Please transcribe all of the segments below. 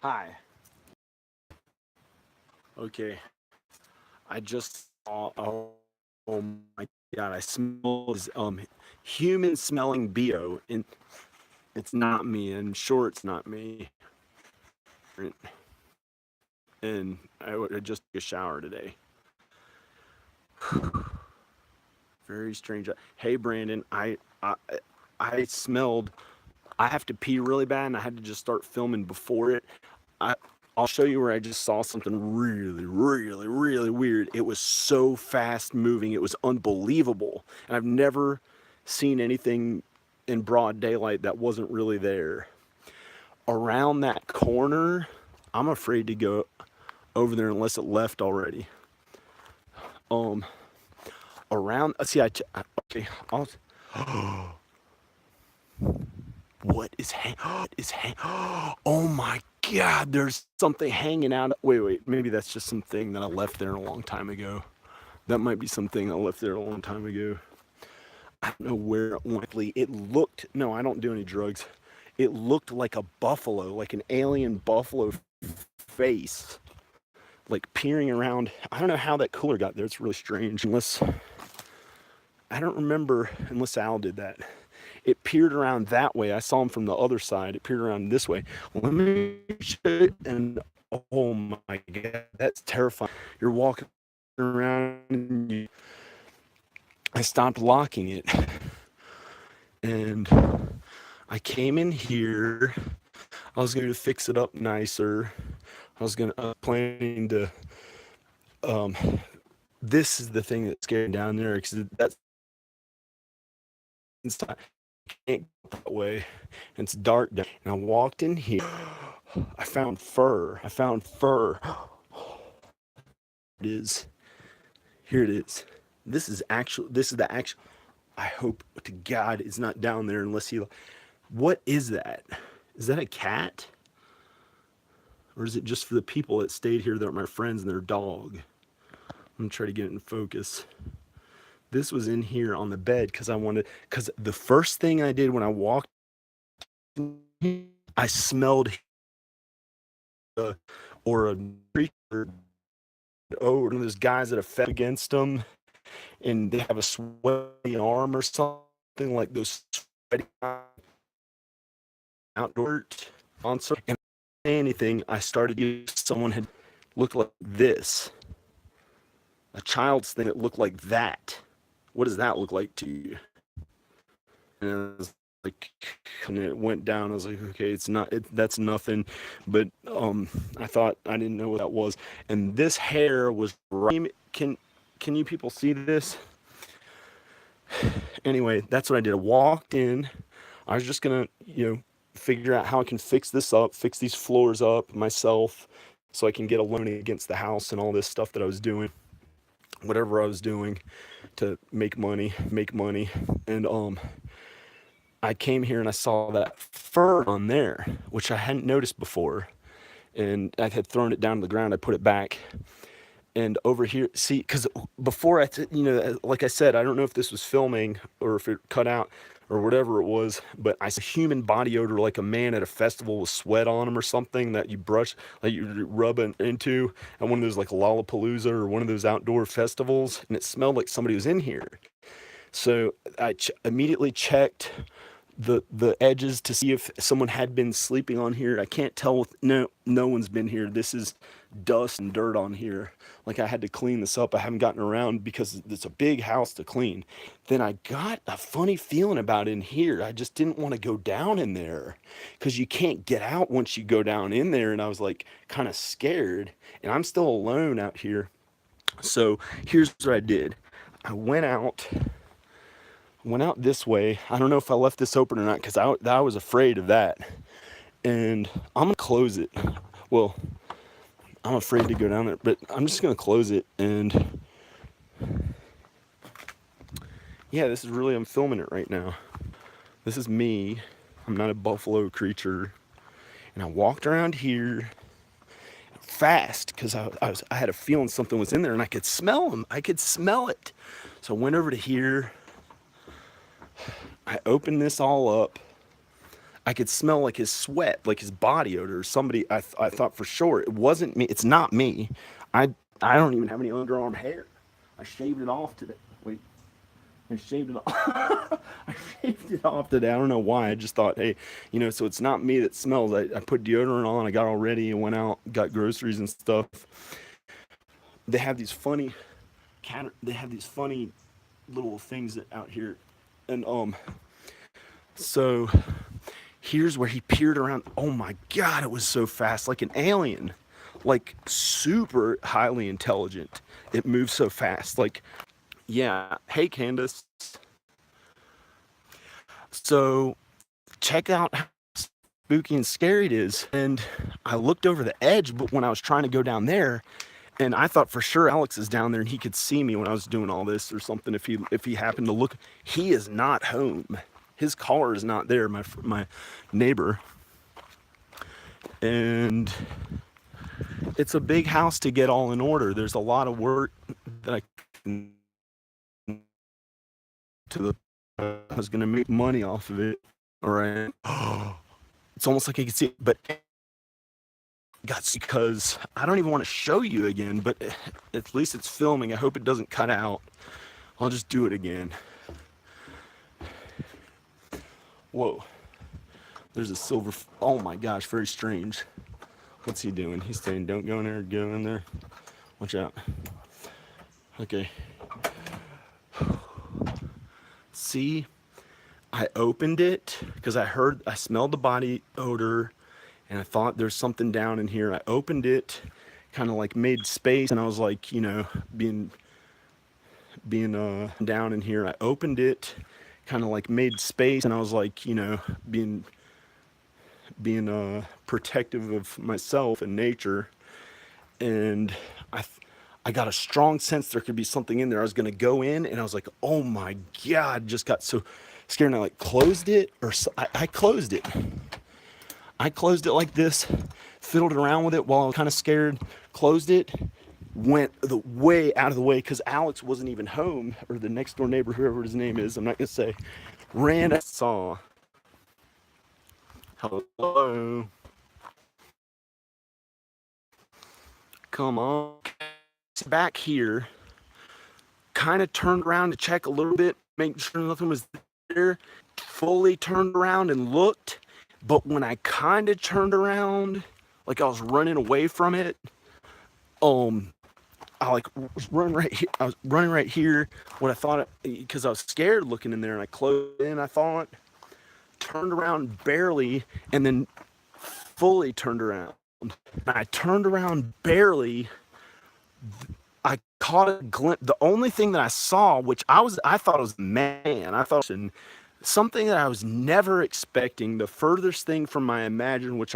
Hi. Okay. I just saw. Oh my God! I smell this human smelling bo, and it's not me. I'm sure it's not me. And I just took a shower today. Very strange. Hey Brandon, I smelled. I have to pee really bad, and I had to just start filming before it. I I'll show you where I just saw something really, really, really weird. It was so fast moving. It was unbelievable. And I've never seen anything in broad daylight that wasn't really there. Around that corner, I'm afraid to go over there unless it left already. Um, around, see, okay, I'll, what is oh my God, there's something hanging out. Wait, maybe that's just something that I left there a long time ago. That might be something I left there a long time ago. I don't know where it went. It looked, no, I don't do any drugs. It looked like a buffalo, like an alien buffalo face, like peering around. I don't know how that cooler got there. It's really strange. I don't remember unless Al did that. It peered around that way. I saw him from the other side. It peered around this way. Let me show you, and oh my God, that's terrifying. You're walking around, and I stopped locking it, and I came in here. I was going to fix it up nicer. I was planning to. Um, this is the thing that's scared down there because that's inside. Can't go that way. And it's dark down. And I walked in here. I found fur. It is. Here it is. This is the actual. I hope to God it's not down there unless he. What is that? Is that a cat? Or is it just for the people that stayed here that are my friends and their dog? I'm gonna try to get it in focus. This was in here on the bed because the first thing I did when I walked, I smelled or a creature. Oh, one of those guys that have fed against them and they have a sweaty arm or something like those sweaty outdoor sponsor. And I didn't say anything. I started. Someone had looked like this, a child's thing that looked like that. What does that look like to you? And I was like, and it went down. I was like, okay, it's not. That's nothing. But I thought I didn't know what that was. And this hair was right. Can you people see this? Anyway, that's what I did. I walked in. I was just gonna, figure out how I can fix this up, fix these floors up myself, so I can get a loan against the house and all this stuff that I was doing, whatever I was doing to make money, and I came here and I saw that fur on there, which I hadn't noticed before, and I had thrown it down to the ground. I put it back, and over here, see, because before like I said, I don't know if this was filming or if it cut out or whatever it was, but I saw human body odor like a man at a festival with sweat on him or something that you brush, like you rub into at one of those like Lollapalooza or one of those outdoor festivals, and it smelled like somebody was in here. So I immediately checked the edges to see if someone had been sleeping on here. I can't tell with no one's been here. This is dust and dirt on here. Like I had to clean this up. I haven't gotten around because it's a big house to clean. Then I got a funny feeling about in here. I just didn't want to go down in there because you can't get out once you go down in there. And I was like kind of scared. And I'm still alone out here. So here's what I did. I went out this way. I don't know if I left this open or not because I was afraid of that. And I'm going to close it. Well, I'm afraid to go down there, but I'm just going to close it. And yeah, I'm filming it right now. This is me. I'm not a buffalo creature. And I walked around here fast because I had a feeling something was in there and I could smell them. I could smell it. So I went over to here. I opened this all up. I could smell like his sweat, like his body odor. Somebody, I thought for sure it wasn't me. It's not me. I I don't even have any underarm hair. I shaved it off today. Wait, I shaved it off. I shaved it off today. I don't know why. I just thought, hey, so it's not me that smells. I put deodorant on. I got all ready and went out, got groceries and stuff. They have these funny They have these funny little things out here, and so here's where he peered around. Oh my God, it was so fast, like an alien, like super highly intelligent. It moves so fast. Like, yeah. Hey, Candace. So check out how spooky and scary it is. And I looked over the edge, but when I was trying to go down there, and I thought for sure Alex is down there and he could see me when I was doing all this or something. If he happened to look, he is not home. His car is not there. My neighbor. And it's a big house to get all in order. There's a lot of work that I can I was gonna make money off of it. All right. It's almost like I can see it, but that's because I don't even want to show you again, but at least it's filming. I hope it doesn't cut out. I'll just do it again. Whoa. There's a silver. Oh my gosh, very strange. What's he doing? He's saying, don't go in there, go in there. Watch out. Okay. See, I opened it because I smelled the body odor and I thought there's something down in here. I opened it, kind of like made space, and I was like, being down in here. I opened it, kind of like made space, and I was like, being protective of myself and nature. And I got a strong sense there could be something in there. I was gonna go in, and I was like, oh my God, just got so scared. And I like closed it, or I closed it. I closed it like this, fiddled around with it while I was kind of scared, closed it, went the way out of the way because Alex wasn't even home, or the next door neighbor, whoever his name is, I'm not gonna say, ran. I saw. Hello. Come on. Back here, kind of turned around to check a little bit, make sure nothing was there, fully turned around and looked. But when I kind of turned around, like I was running away from it, I was running right here. I was running right here. What I thought, because I was scared looking in there, and I closed in. I thought, turned around barely, and then fully turned around. And I turned around barely. I caught a glimpse. The only thing that I saw, which I thought it was man. I thought it was something that I was never expecting. The furthest thing from my imagination, which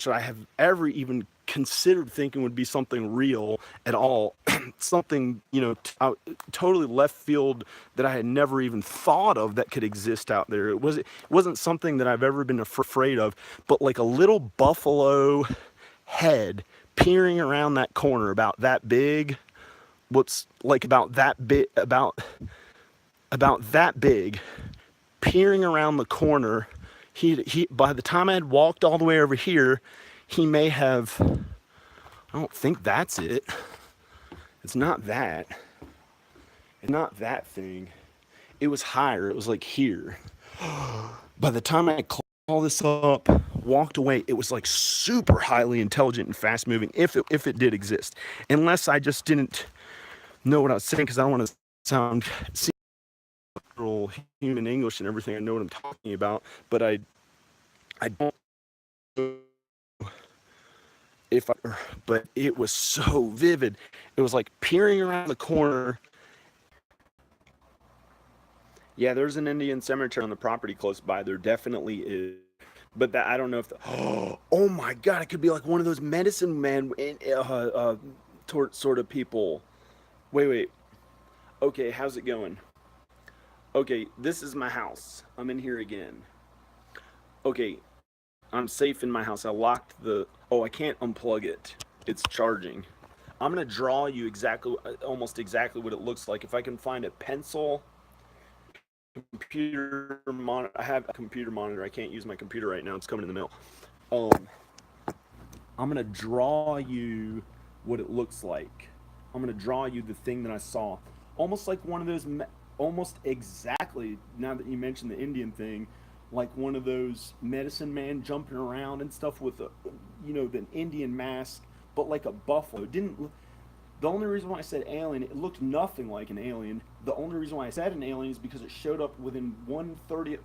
I have ever even considered thinking would be something real at all. Something, totally left field that I had never even thought of that could exist out there. It wasn't something that I've ever been afraid of, but like a little buffalo head peering around that corner, about that big. What's like about that big, about that big, peering around the corner. He by the time I had walked all the way over here, he may have, I don't think that's it. It's not that. It's not that thing. It was higher. It was like here. By the time I called all this up, walked away, it was like super highly intelligent and fast moving, if it did exist. Unless I just didn't know what I was saying, because I don't want to sound human English and everything. I know what I'm talking about, but I don't. But it was so vivid. It was like peering around the corner. Yeah, there's an Indian cemetery on the property close by. There definitely is. But I don't know if oh my God, it could be like one of those medicine man sort of people. Wait. Okay, how's it going? Okay, this is my house. I'm in here again. Okay, I'm safe in my house. I locked I can't unplug it. It's charging. I'm gonna draw you almost exactly what it looks like. If I can find a pencil computer monitor. I have a computer monitor. I can't use my computer right now. It's coming in the mail. Um, I'm gonna draw you what it looks like. I'm gonna draw you the thing that I saw, almost like one of those, almost exactly. Now that you mentioned the Indian thing, like one of those medicine man jumping around and stuff with a, the Indian mask, but like a buffalo. It didn't. The only reason why I said alien, it looked nothing like an alien. The only reason why I said an alien is because it showed up within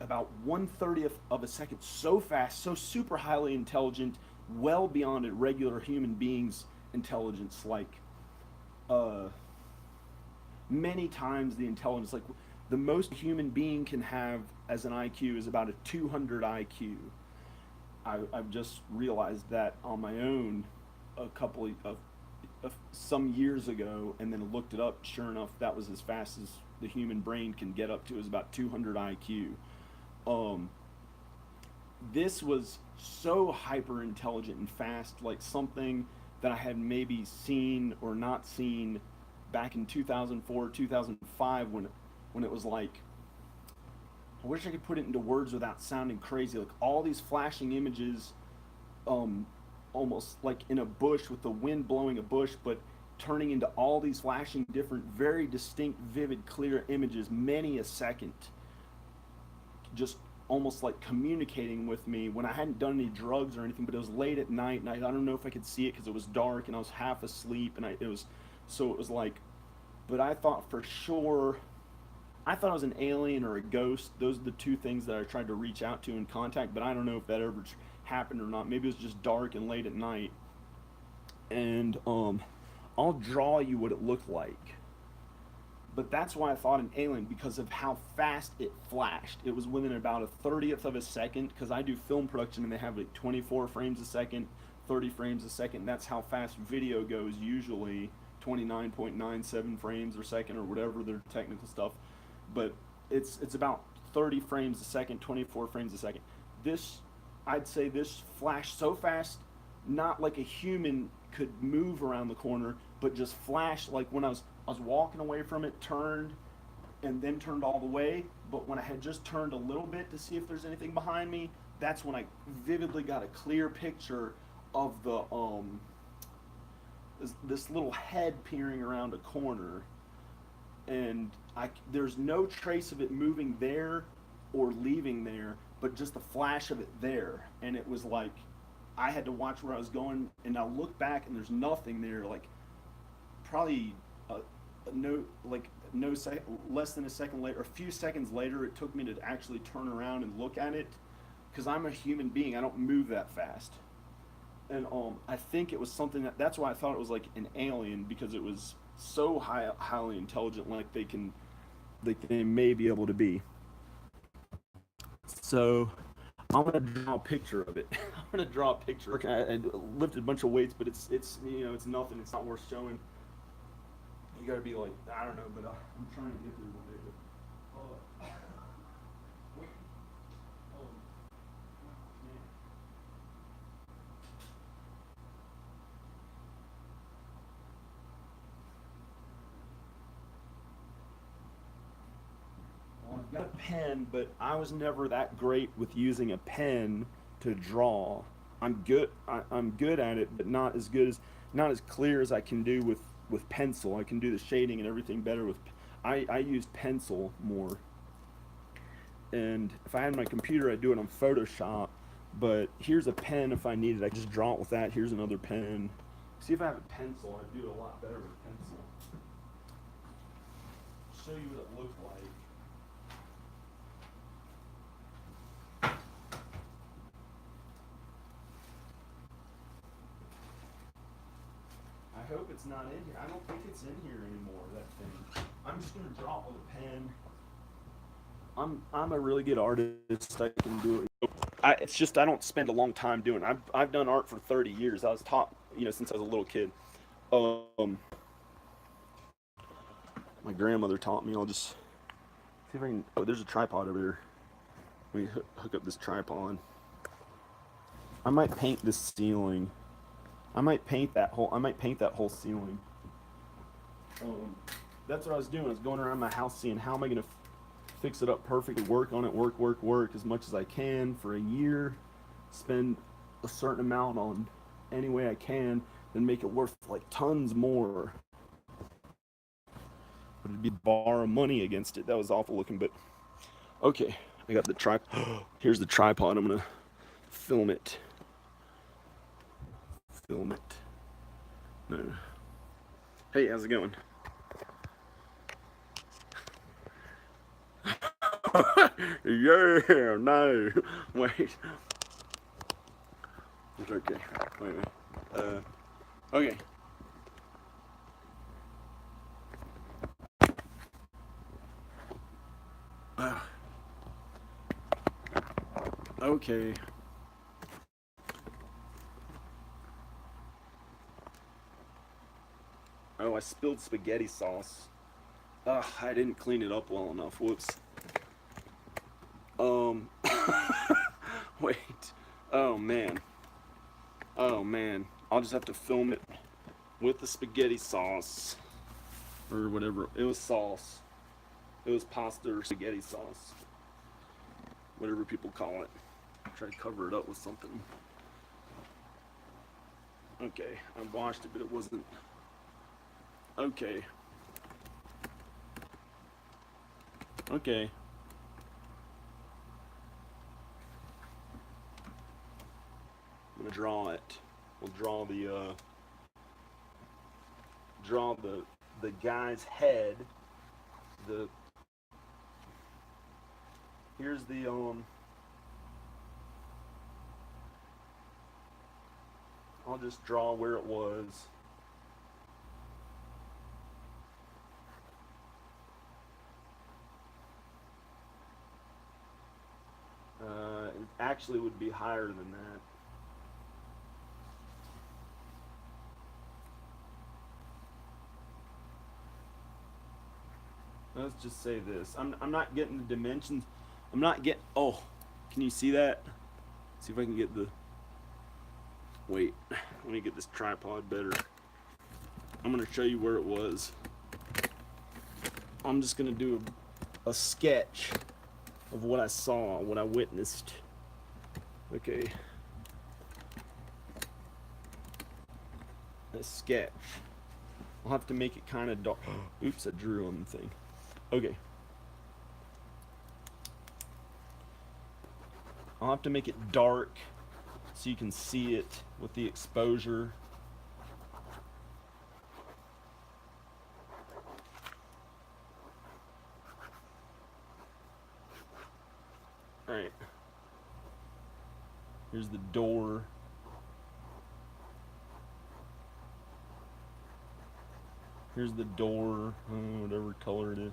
about 1/30th of a second, so fast, so super highly intelligent, well beyond a regular human being's intelligence. Like, uh, many times the intelligence, like the most human being can have as an IQ is about a 200 IQ. I've just realized that on my own a couple of some years ago, and then looked it up. Sure enough, that was as fast as the human brain can get up to, is about 200 IQ. Um, this was so hyper intelligent and fast, like something that I had maybe seen or not seen back in 2004, 2005, when it was like, I wish I could put it into words without sounding crazy. Like all these flashing images, um, almost like in a bush with the wind blowing a bush, but turning into all these flashing different, very distinct, vivid, clear images, many a second, just almost like communicating with me when I hadn't done any drugs or anything. But it was late at night, and I don't know if I could see it because it was dark and I was half asleep, and it was, so it was like, but I thought for sure. I thought I was an alien or a ghost. Those are the two things that I tried to reach out to and contact, but I don't know if that ever happened or not. Maybe it was just dark and late at night. And I'll draw you what it looked like. But that's why I thought an alien, because of how fast it flashed. It was within about a 30th of a second, because I do film production and they have like 24 frames a second, 30 frames a second. That's how fast video goes usually, 29.97 frames a second or whatever their technical stuff. But it's about 30 frames a second, 24 frames a second. This, I'd say this flashed so fast, not like a human could move around the corner, but just flashed like when I was walking away from it, turned, and then turned all the way. But when I had just turned a little bit to see if there's anything behind me, that's when I vividly got a clear picture of the this little head peering around a corner, and there's no trace of it moving there or leaving there, but just the flash of it there. And it was like I had to watch where I was going, and I look back and there's nothing there. Like probably no like no less than a second later, a few seconds later, it took me to actually turn around and look at it, because I'm a human being. I don't move that fast. And I think it was something that's why I thought it was like an alien, because it was so highly intelligent, like they may be able to be. So I'm gonna draw a picture of it. I'm gonna draw a picture. Okay, I lifted a bunch of weights, but it's nothing. It's not worth showing. You gotta be like, I don't know, but I'm trying to get through one day. But, oh, man. Well, I've got a pen, but I was never that great with using a pen to draw. I'm good. I'm good at it, but not as clear as I can do with pencil. I can do the shading and everything better with. I use pencil more, and if I had my computer, I'd do it on Photoshop. But here's a pen if I need it. I can just draw it with that. Here's another pen. See, if I have a pencil, I'd do it a lot better with pencil. Show you what it looked like. I hope it's not in here. I don't think it's in here anymore, that thing. I'm just gonna draw it with a pen. I'm a really good artist. I can do it. It's just I don't spend a long time doing it. I've done art for 30 years. I was taught, since I was a little kid. Um, my grandmother taught me. I'll just see if I can. Oh, there's a tripod over there. Let me hook up this tripod. I might paint this ceiling. I might paint that whole ceiling. Um, that's what I was doing. I was going around my house seeing how am I gonna fix it up perfectly, work on it, work as much as I can for a year, spend a certain amount on any way I can, then make it worth like tons more. But it'd be borrow money against it. That was awful looking, but okay. I got the tripod. Here's the tripod. I'm gonna film it. Film it. No. Hey, how's it going? Yeah, no. Wait. It's okay. Wait. Okay. Okay. Oh, I spilled spaghetti sauce. Ugh, I didn't clean it up well enough. Whoops. Wait. Oh man. Oh man. I'll just have to film it with the spaghetti sauce. Or whatever. It was sauce. It was pasta or spaghetti sauce. Whatever people call it. Try to cover it up with something. Okay. I washed it, but it wasn't. Okay. Okay. I'm gonna draw it. We'll draw the guy's head. The here's the I'll just draw where it was. It actually would be higher than that. Let's just say this. I'm not getting the dimensions. I'm not getting. Oh, can you see that? See if I can get the. Wait, let me get this tripod better. I'm gonna show you where it was. I'm just gonna do a sketch of what I saw, what I witnessed. Okay. A sketch. I'll have to make it kind of dark. Oops, I drew on the thing. Okay. I'll have to make it dark so you can see it with the exposure. Alright. Here's the door. Here's the door, whatever color it is.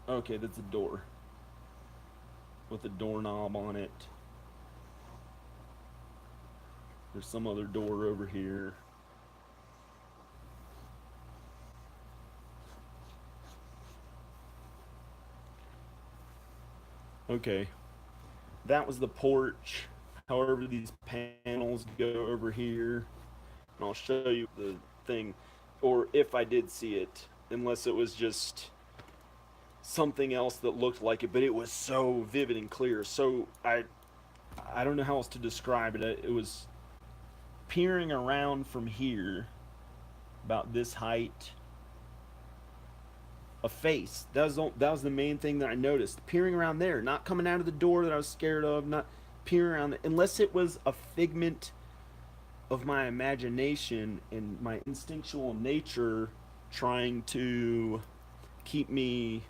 Okay, that's a door with a doorknob on it. There's some other door over here. Okay, that was the porch. However, these panels go over here, and I'll show you the thing, or if I did see it, unless it was just something else that looked like it, but it was so vivid and clear. So I don't know how else to describe it. It was peering around from here, about this height, a face. That was the main thing that I noticed. Peering around there, not coming out of the door that I was scared of, not peering around there, unless it was a figment of my imagination and my instinctual nature trying to keep me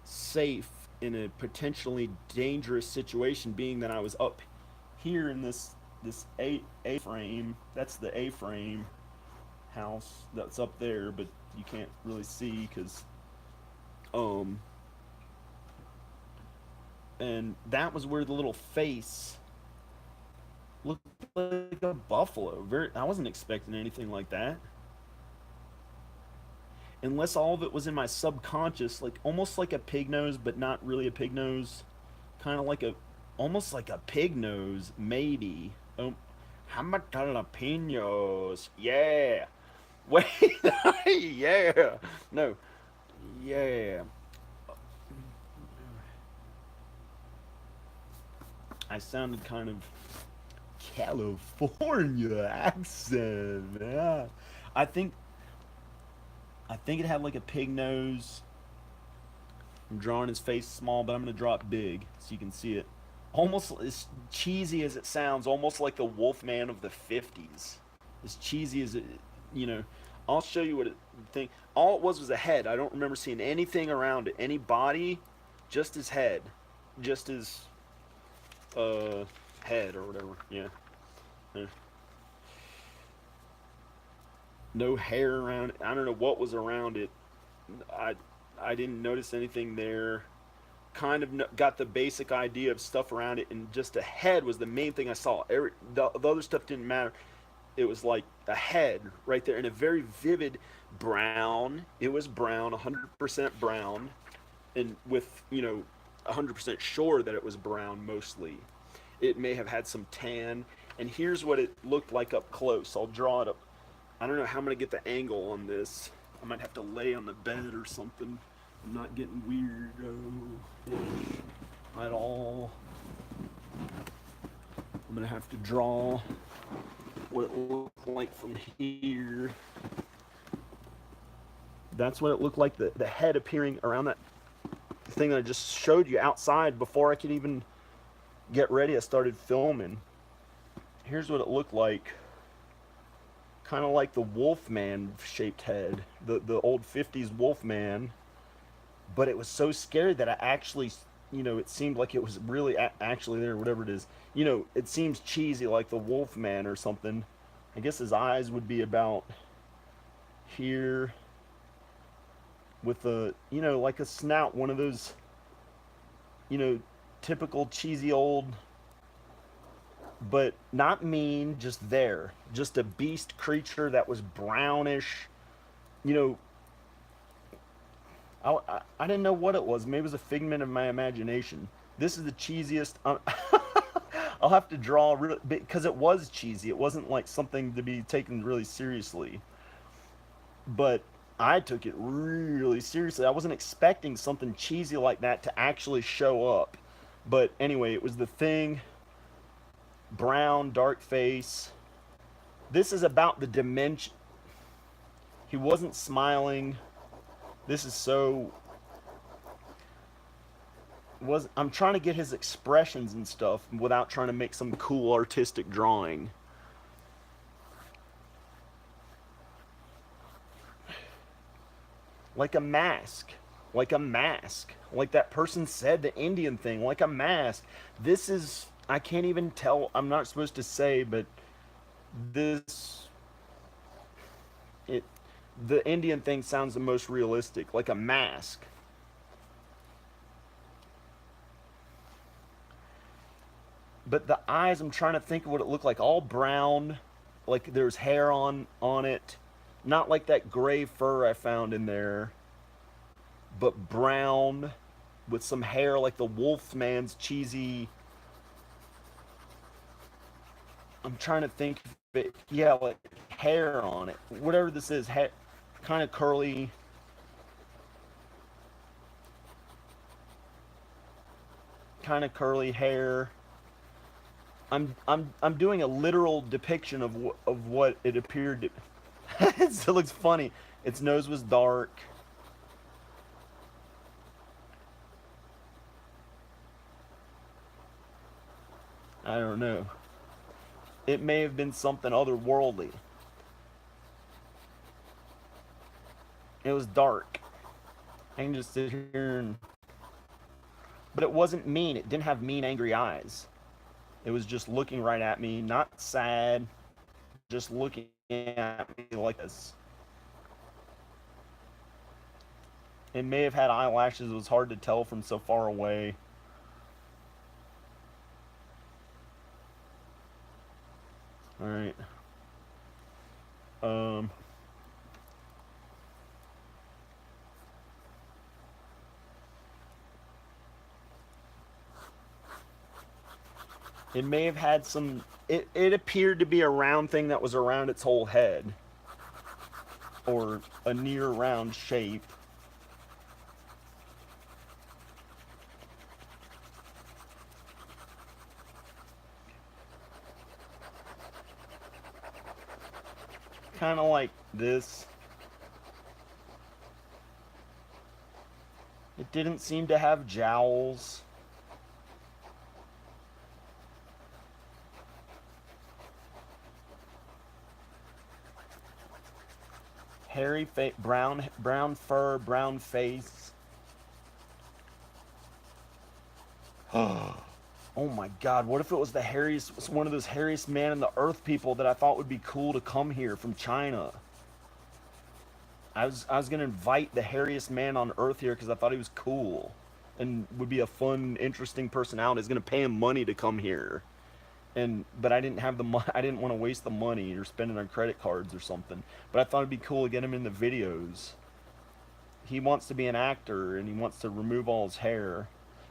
safe in a potentially dangerous situation, being that I was up here in this A frame. That's the A frame house that's up there, but you can't really see because and that was where the little face looked like a buffalo. I wasn't expecting anything like that. Unless all of it was in my subconscious, like almost like a pig nose, but not really a pig nose. Kind of like almost like a pig nose, maybe. Oh, how much jalapenos? Yeah. Wait, yeah, no, yeah. I sounded kind of California accent. Yeah. I think I think it had like a pig nose. I'm drawing his face small, but I'm gonna draw it big so you can see it. Almost as cheesy as it sounds, almost like the Wolfman of the '50s. As cheesy as it, you know. I'll show you what it thing. All it was a head. I don't remember seeing anything around it, any body, just his head, just his uh head or whatever. Yeah. Yeah. No hair around it. I don't know what was around it. I I didn't notice anything there. Kind of got the basic idea of stuff around it, and just a head was the main thing I saw. The other stuff didn't matter. It was like a head right there, and a very vivid brown. It was brown, 100% brown, and with 100% sure that it was brown mostly. It may have had some tan, and here's what it looked like up close. I'll draw it up. I don't know how I'm gonna get the angle on this. I might have to lay on the bed or something. I'm not getting weirdo at all. I'm gonna have to draw what it looked like from here. That's what it looked like, the head appearing around that thing that I just showed you outside before I could even get ready. I started filming. Here's what it looked like. Kind of like the Wolfman shaped head, the old '50s Wolfman, but it was so scary that I actually, it seemed like it was really actually there, whatever it is. It seems cheesy like the Wolfman or something. I guess his eyes would be about here with like a snout, one of those, you know, typical cheesy old, but not mean, just there. Just a beast creature that was brownish. You know, I didn't know what it was. Maybe it was a figment of my imagination. This is the cheesiest. I'll have to draw really because it was cheesy. It wasn't like something to be taken really seriously. But I took it really seriously. I wasn't expecting something cheesy like that to actually show up. But anyway, it was the thing. Brown, dark face. This is about the dimension. He wasn't smiling. This is so was I'm trying to get his expressions and stuff without trying to make some cool artistic drawing. Like a mask. Like a mask. Like that person said, the Indian thing, like a mask. This is I can't even tell. I'm not supposed to say, but this it the Indian thing sounds the most realistic, like a mask. But the eyes, I'm trying to think of what it looked like. All brown, like there's hair on it. Not like that gray fur I found in there, but brown with some hair like the Wolfman's cheesy. I'm trying to think of it. Yeah, like hair on it. Whatever this is, hair, kind of curly, hair. I'm doing a literal depiction of what it appeared to. It looks funny. Its nose was dark. I don't know. It may have been something otherworldly. It was dark. I can just sit here and. But it wasn't mean. It didn't have mean, angry eyes. It was just looking right at me, not sad, just looking at me like this. It may have had eyelashes. It was hard to tell from so far away. All right. Um. It may have had some. It appeared to be a round thing that was around its whole head. or a near round shape. Kind of like this. It didn't seem to have jowls. Hairy brown fur, brown face. Oh my God! What if it was the hairiest, one of those hairiest man in the earth people that I thought would be cool to come here from China? I was gonna invite the hairiest man on earth here because I thought he was cool, and would be a fun, interesting personality. I was gonna pay him money to come here, but I didn't have the money. I didn't want to waste the money or spend it on credit cards or something. But I thought it'd be cool to get him in the videos. He wants to be an actor and he wants to remove all his hair.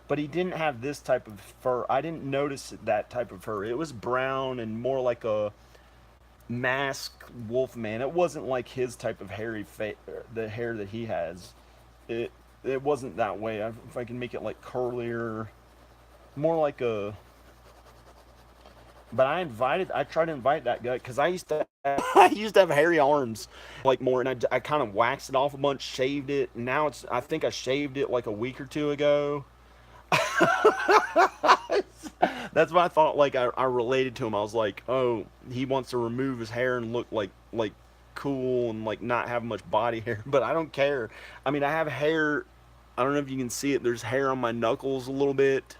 But he didn't have this type of fur. I didn't notice that type of fur. It was brown and more like a mask wolf man. It wasn't like his type of hairy the hair that he has. It it wasn't that way. If I can make it like curlier, more like a. But I tried to invite that guy because I used to, I used to have hairy arms, like more, and I kind of waxed it off a bunch, shaved it. And now I think I shaved it like a week or two ago. That's why I thought like I related to him. I was like, oh, he wants to remove his hair and look like cool and like not have much body hair. But I don't care. I mean, I have hair. I don't know if you can see it. There's hair on my knuckles a little bit.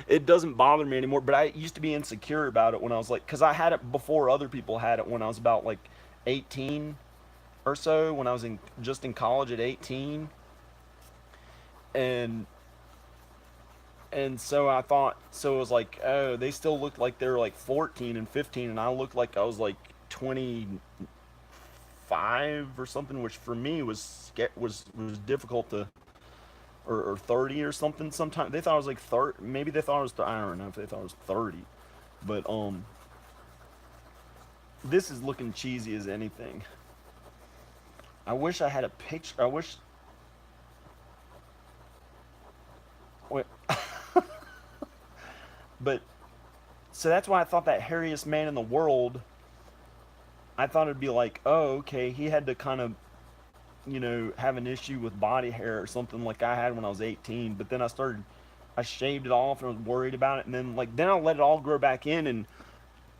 It doesn't bother me anymore. But I used to be insecure about it when I was like, because I had it before other people had it when I was about like 18 or so. When I was just in college at 18, and so I thought, so it was like, oh, they still looked like they were like 14 and 15, and I looked like I was like 25 or something, which for me was difficult to, or 30 or something. Sometimes they thought I was like 30, maybe they thought I was, I don't know if they thought I was 30, but this is looking cheesy as anything. I wish I had a picture. I wish. Wait, but so that's why I thought that hairiest man in the world. I thought it'd be like, oh, okay, he had to kind of, have an issue with body hair or something like I had when I was 18. But then I shaved it off and I was worried about it, and then I let it all grow back in. And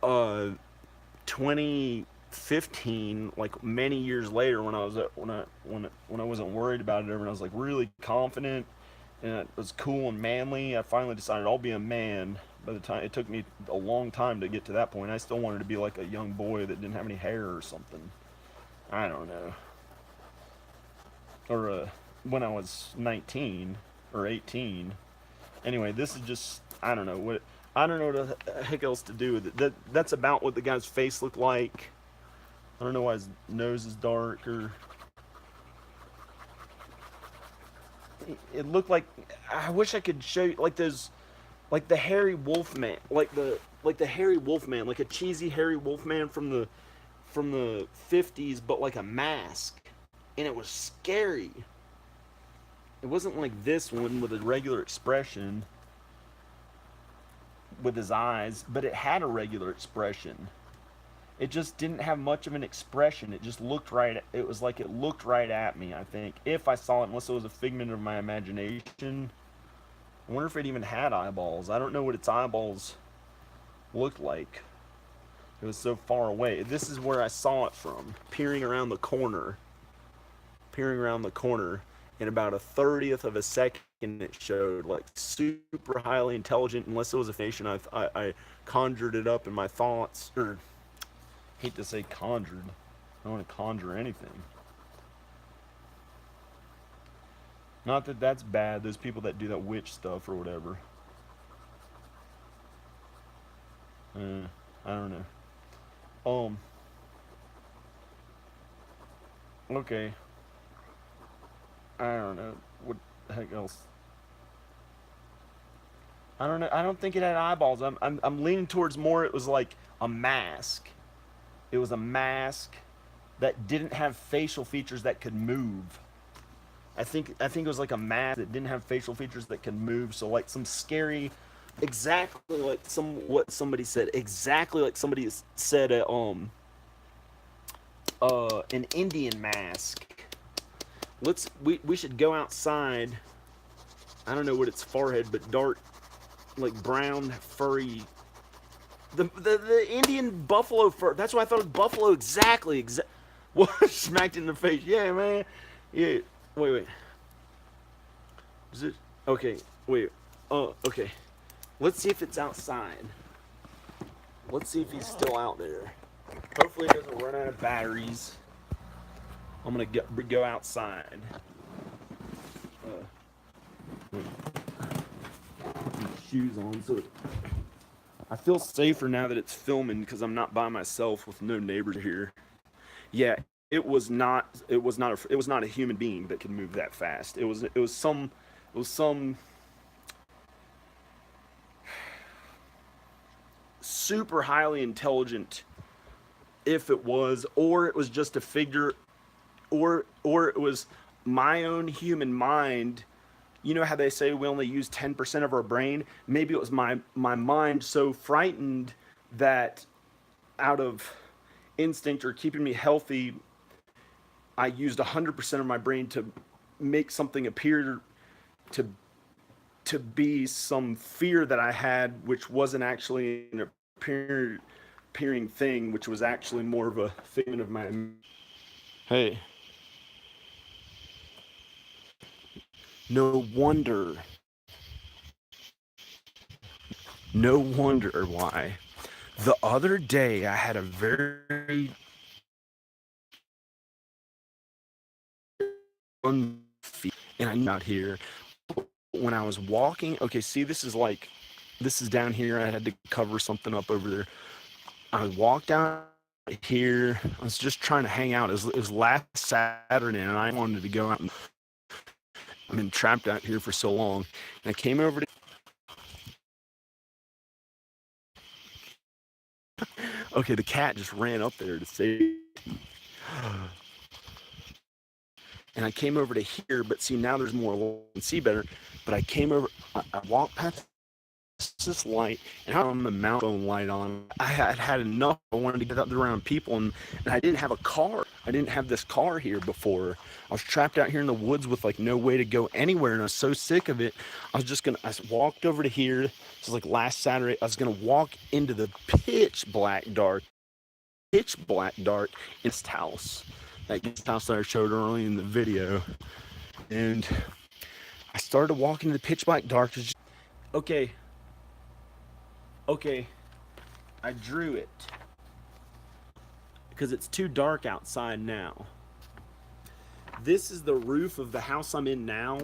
uh, 2015, like many years later, when I wasn't worried about it, and I was like really confident and it was cool and manly. I finally decided I'll be a man. By the time, it took me a long time to get to that point. I still wanted to be like a young boy that didn't have any hair or something. I don't know. Or when I was 19 or 18. Anyway, this is just, I don't know what, I don't know what the heck else to do with it. That's about what the guy's face looked like. I don't know why his nose is dark, or it looked like, I wish I could show you like those, like the hairy wolf man, like the hairy wolf man, like a cheesy hairy wolf man from the 50s, but like a mask, and it was scary. It wasn't like this one with a regular expression with his eyes, but it had a regular expression. It just didn't have much of an expression. It just looked right. It was like it looked right at me, I think, if I saw it, unless it was a figment of my imagination. I wonder if it even had eyeballs. I don't know what its eyeballs looked like. It was so far away. This is where I saw it from, peering around the corner. Peering around the corner. In about a 30th of a second, it showed like super highly intelligent. Unless it was a nation, I conjured it up in my thoughts. Or, hate to say conjured. I don't want to conjure anything. Not that that's bad. Those people that do that witch stuff or whatever. I don't know. Okay. I don't know. What the heck else? I don't know. I don't think it had eyeballs. I'm leaning towards more. It was like a mask. It was a mask that didn't have facial features that could move. I think it was like a mask that didn't have facial features that could move. So like some scary, exactly like what somebody said, exactly like somebody said an Indian mask. We should go outside. I don't know what its forehead, but dark, like brown, furry. The Indian buffalo fur. That's why I thought it was buffalo. Exactly. What? Smacked in the face. Yeah, man. Yeah. Wait. Is it? Okay. Wait. Oh, okay. Let's see if it's outside. Let's see if he's still out there. Hopefully, he doesn't run out of batteries. I'm gonna go outside. Put my shoes on so I feel safer now that it's filming because I'm not by myself with no neighbors here. Yeah, it was not a human being that could move that fast. It was some super highly intelligent, if it was, or it was just a figure, or it was my own human mind. You know how they say we only use 10% of our brain? Maybe it was my mind so frightened that out of instinct or keeping me healthy, I used 100% of my brain to make something appear to be some fear that I had, which wasn't actually an appearing thing, which was actually more of a figment of my. Hey, no wonder why. The other day I had a very and I'm out here when I was walking. Okay, see, this is down here. I had to cover something up over there. I walked out here. I was just trying to hang out. It was last Saturday, and I wanted to go out. And I've been trapped out here for so long. And I came over to. Okay, the cat just ran up there to say. And I came over to here, but see, now there's more. I can see better. But I came over. I walked past this light, and I'm the mount phone light on. I had enough. I wanted to get out there around people, and I didn't have a car. I didn't have this car here before. I was trapped out here in the woods with like no way to go anywhere, and I was so sick of it. I walked over to here. This was like last Saturday. I was gonna walk into the pitch black dark in this house. That guest house that I showed early in the video. And I started walking in the pitch black dark. Okay, I drew it because it's too dark outside now. This is the roof of the house I'm in now.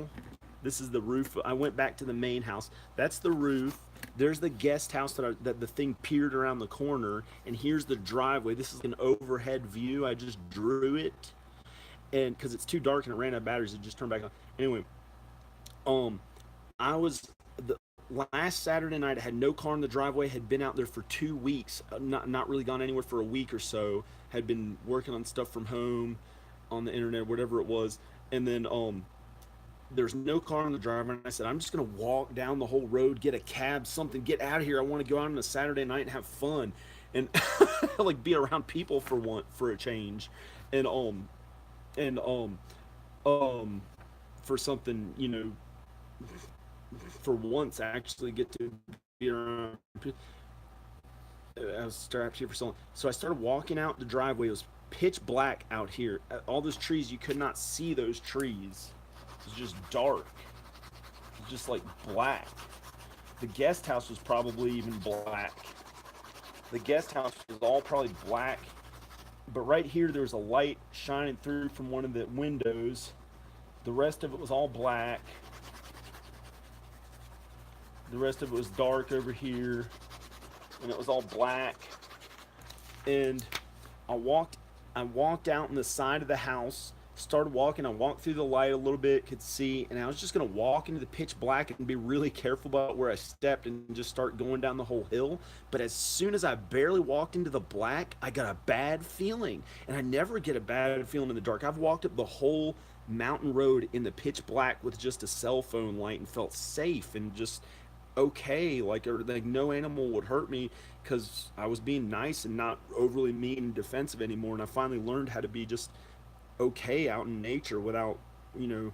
This is the roof. I went back to the main house. That's the roof. There's the guest house that the thing peered around the corner, and here's the driveway. This is an overhead view. I just drew it, and because it's too dark and it ran out of batteries, it just turned back on. Anyway, I was the last Saturday night. I had no car in the driveway. Had been out there for 2 weeks, not really gone anywhere for a week or so. Had been working on stuff from home, on the internet, whatever it was, and then there's no car in the driveway, and I said, I'm just gonna walk down the whole road, get a cab, something, get out of here. I want to go out on a Saturday night and have fun, and like be around people for a change, and for something, for once actually get to be around. I was trapped here for so long, so I started walking out the driveway. It was pitch black out here. All those trees, you could not see those trees. It was just dark. It was just like black. The guest house was probably even black. The guest house was all probably black. But right here, there was a light shining through from one of the windows. The rest of it was all black. The rest of it was dark over here. And it was all black. And I walked out on the side of the house, started walking. I walked through the light a little bit, could see, and I was just gonna walk into the pitch black and be really careful about where I stepped and just start going down the whole hill. But as soon as I barely walked into the black, I got a bad feeling. And I never get a bad feeling in the dark. I've walked up the whole mountain road in the pitch black with just a cell phone light and felt safe and just okay, like no animal would hurt me because I was being nice and not overly mean and defensive anymore. And I finally learned how to be just okay out in nature without, you know,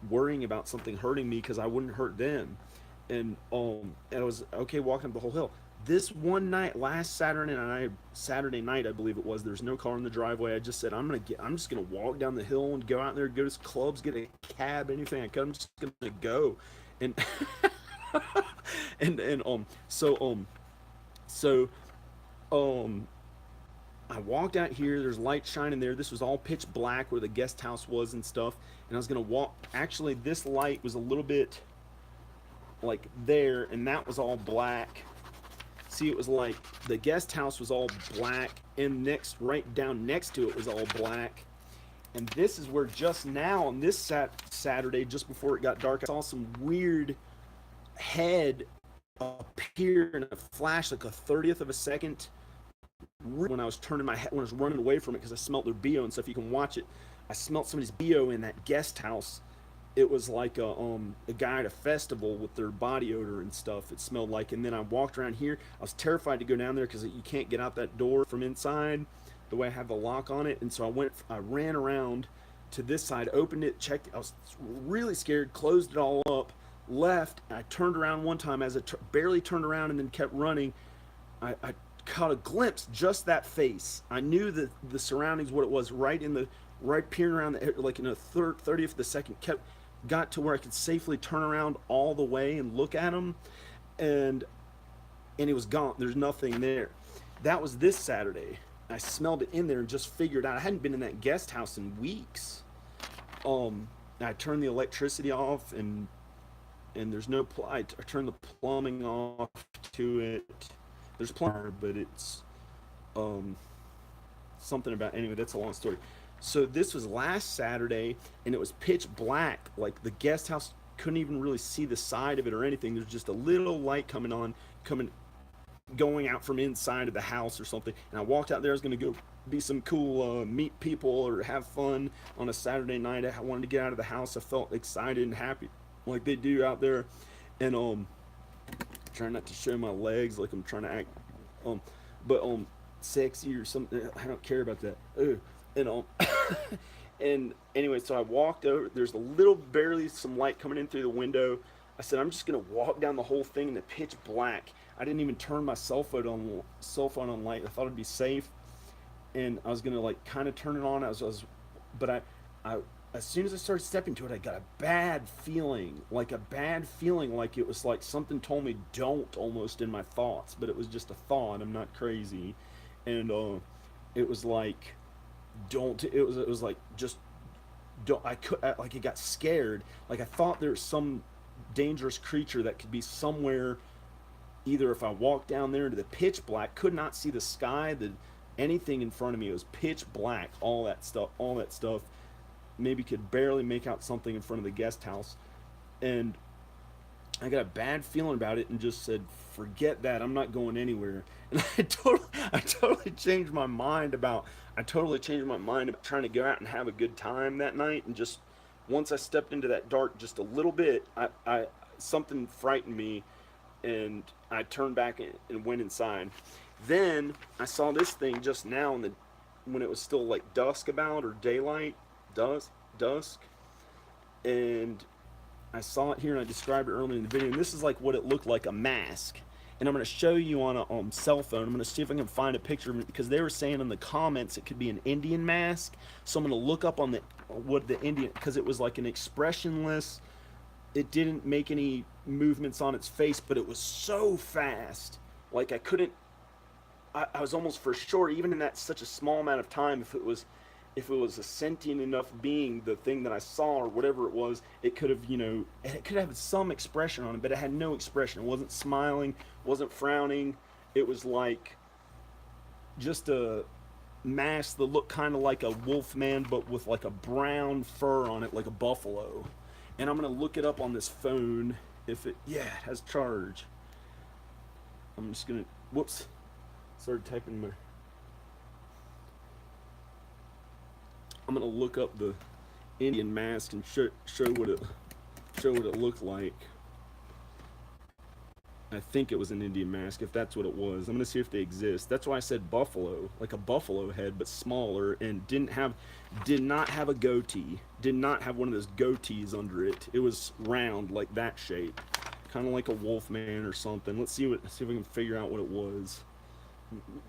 worrying about something hurting me because I wouldn't hurt them. And I was okay walking up the whole hill. This one night, last Saturday night, I believe it was. There's no car in the driveway. I just said I'm just gonna walk down the hill and go out there, go to clubs, get a cab, anything I could. I'm just gonna go, and and um I walked out here. There's light shining there. This was all pitch black where the guest house was and stuff. And I was gonna walk. Actually, this light was a little bit like there, and that was all black. See, it was like the guest house was all black, and right down next to it was all black. And this is where just now on this Saturday, just before it got dark, I saw some weird head appear in a flash, like a 30th of a second, when I was turning my head, when I was running away from it because I smelled their BO and stuff. You can watch it. I smelled somebody's BO in that guest house. It was like a guy at a festival with their body odor and stuff. It smelled like. And then I walked around here. I was terrified to go down there because you can't get out that door from inside the way I have the lock on it. And so I ran around to this side, opened it, checked. I was really scared, closed it all up, left. I turned around one time as I barely turned around and then kept running. I caught a glimpse, just that face. I knew that the surroundings, what it was, right peering around like in a 30th of the second, got to where I could safely turn around all the way and look at him, and it was gone. There's nothing there. That was this Saturday. I smelled it in there and just figured out I hadn't been in that guest house in weeks. I turned the electricity off and there's no I turned the plumbing off to it. There's plumber, but it's something about, anyway, that's a long story. So this was last Saturday, and it was pitch black. Like the guest house couldn't even really see the side of it or anything. There's just a little light going out from inside of the house or something. And I walked out there. I was gonna go be some cool, meet people or have fun on a Saturday night. I wanted to get out of the house. I felt excited and happy, like they do out there. And trying not to show my legs like I'm trying to act, but sexy or something. I don't care about that. Ugh. And and anyway, so I walked over. There's a little, barely some light coming in through the window. I said I'm just gonna walk down the whole thing in the pitch black. I didn't even turn my cell phone on light. I thought it'd be safe, and I was gonna like kind of turn it on. But I as soon as I started stepping to it, I got a bad feeling, like it was like something told me don't, almost in my thoughts. But it was just a thought. I'm not crazy, and it was like don't. It was like just don't. Like it got scared. Like I thought there was some dangerous creature that could be somewhere. Either if I walked down there into the pitch black, could not see the sky, anything in front of me. It was pitch black. All that stuff. Maybe could barely make out something in front of the guest house, and I got a bad feeling about it and just said, "Forget that. I'm not going anywhere." And I totally changed my mind about. I totally changed my mind about trying to go out and have a good time that night. And just once I stepped into that dark just a little bit, I something frightened me, and I turned back and went inside. Then I saw this thing just now when it was still like dusk about, or daylight, dusk, and I saw it here and I described it earlier in the video. And this is like what it looked like, a mask. And I'm going to show you on a cell phone. I'm going to see if I can find a picture of it, because they were saying in the comments it could be an Indian mask. So I'm going to look up on what the Indian, because it was like an expressionless. It didn't make any movements on its face, but it was so fast. Like I couldn't. I was almost for sure, even in that such a small amount of time, if it was a sentient enough being, the thing that I saw or whatever it was, it could have, it could have some expression on it, but it had no expression. It wasn't smiling, wasn't frowning. It was like just masks that look kind of like a wolf man, but with like a brown fur on it, like a buffalo. And I'm gonna look it up on this phone. If it, yeah, it has charge. I'm just gonna, whoops, started typing my. I'm gonna look up the Indian mask and show what it looked like. I think it was an Indian mask, if that's what it was. I'm gonna see if they exist. That's why I said buffalo, like a buffalo head, but smaller, and did not have a goatee. Did not have one of those goatees under it. It was round, like that shape, kind of like a wolf man or something. See if we can figure out what it was.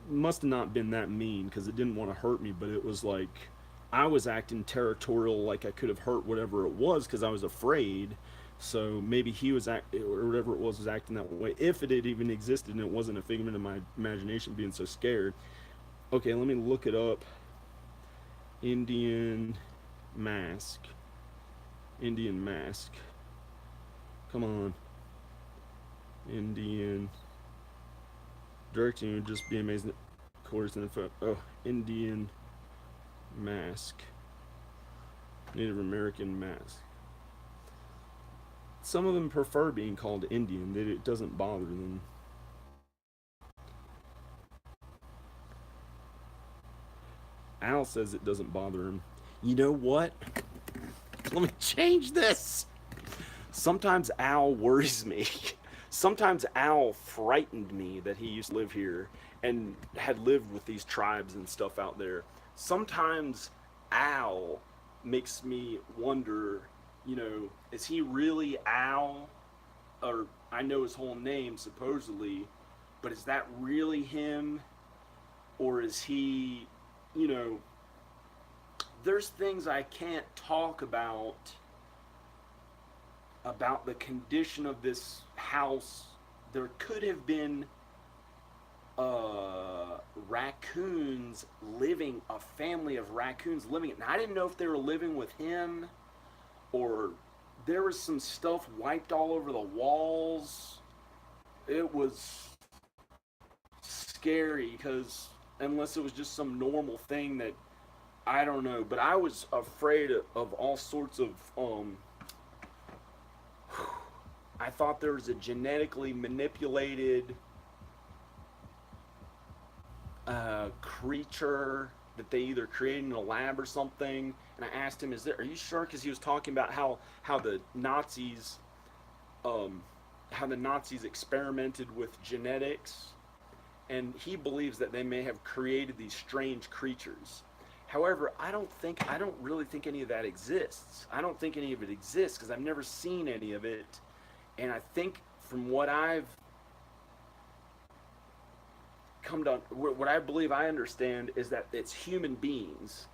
Must have not been that mean because it didn't want to hurt me, but it was like I was acting territorial, like I could have hurt whatever it was because I was afraid. So maybe he was or whatever it was acting that way. If it had even existed and it wasn't a figment of my imagination being so scared. Okay, let me look it up. Indian mask. Indian mask. Come on. Indian. Directing would just be amazing. Of course, and if Indian mask. Native American mask. Some of them prefer being called Indian. It doesn't bother them. Al says it doesn't bother him. You know what? Let me change this. Sometimes Al worries me. Sometimes Al frightened me that he used to live here and had lived with these tribes and stuff out there. Sometimes Al makes me wonder, is he really Al? Or I know his whole name supposedly, but is that really him? Or is he, you know, there's things I can't talk about the condition of this house. There could have been raccoons living, a family of raccoons living. And I didn't know if they were living with him or there was some stuff wiped all over the walls. It was scary because unless it was just some normal thing that I don't know, but I was afraid of all sorts of I thought there was a genetically manipulated creature that they either created in a lab or something. And I asked him, "Are you sure?" Because he was talking about how the Nazis experimented with genetics, and he believes that they may have created these strange creatures. However, I don't really think any of that exists. I don't think any of it exists because I've never seen any of it. And I think from what I've come to, what I believe I understand is that it's human beings.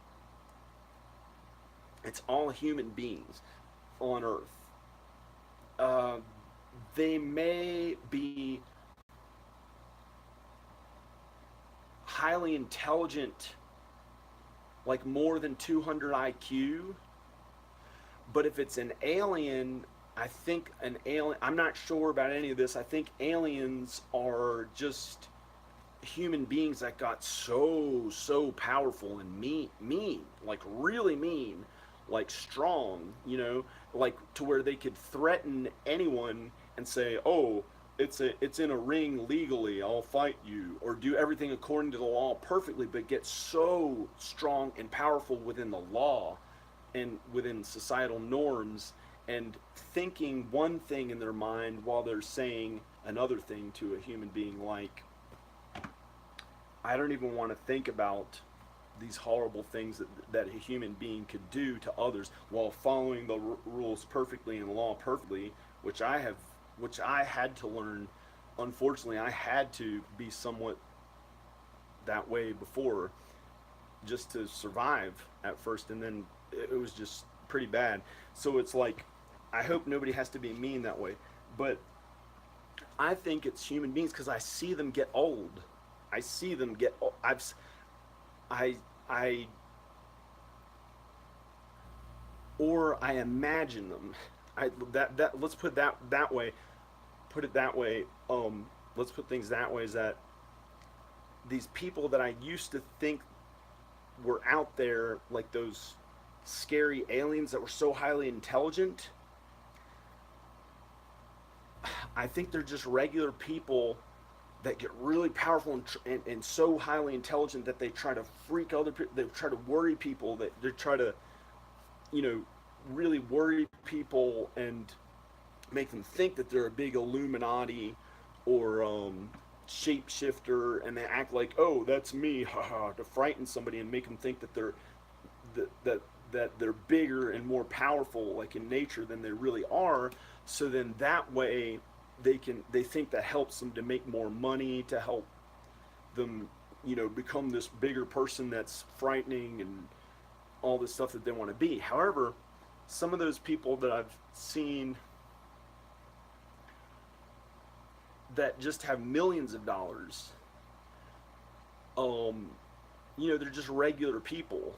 It's all human beings on Earth. Uh, they may be highly intelligent, like more than 200 IQ, but if it's an alien, I think an alien, I'm not sure about any of this. I think aliens are just human beings that got so powerful and mean, like really mean, like strong, like to where they could threaten anyone and say, "Oh, it's in a ring legally, I'll fight you," or do everything according to the law perfectly, but get so strong and powerful within the law and within societal norms and thinking one thing in their mind while they're saying another thing to a human being. Like, I don't even want to think about these horrible things that a human being could do to others while following the rules perfectly and the law perfectly, which I had to learn. Unfortunately, I had to be somewhat that way before just to survive at first, and then it was just pretty bad. So it's like, I hope nobody has to be mean that way, but I think it's human beings because I see them get old. I see them get old. I or I imagine them. That let's put that way. Put it that way. Let's put things that way. Is that these people that I used to think were out there, like those scary aliens that were so highly intelligent, I think they're just regular people that get really powerful and so highly intelligent that they try to freak other people. They try to worry people. That they try to, you know, really worry people and make them think that they're a big Illuminati or shapeshifter, and they act like, oh, that's me, haha, to frighten somebody and make them think that they're that that that they're bigger and more powerful, like in nature, than they really are. So then that way, they think that helps them to make more money, to help them, become this bigger person that's frightening and all this stuff that they want to be. However, some of those people that I've seen that just have millions of dollars, um, they're just regular people.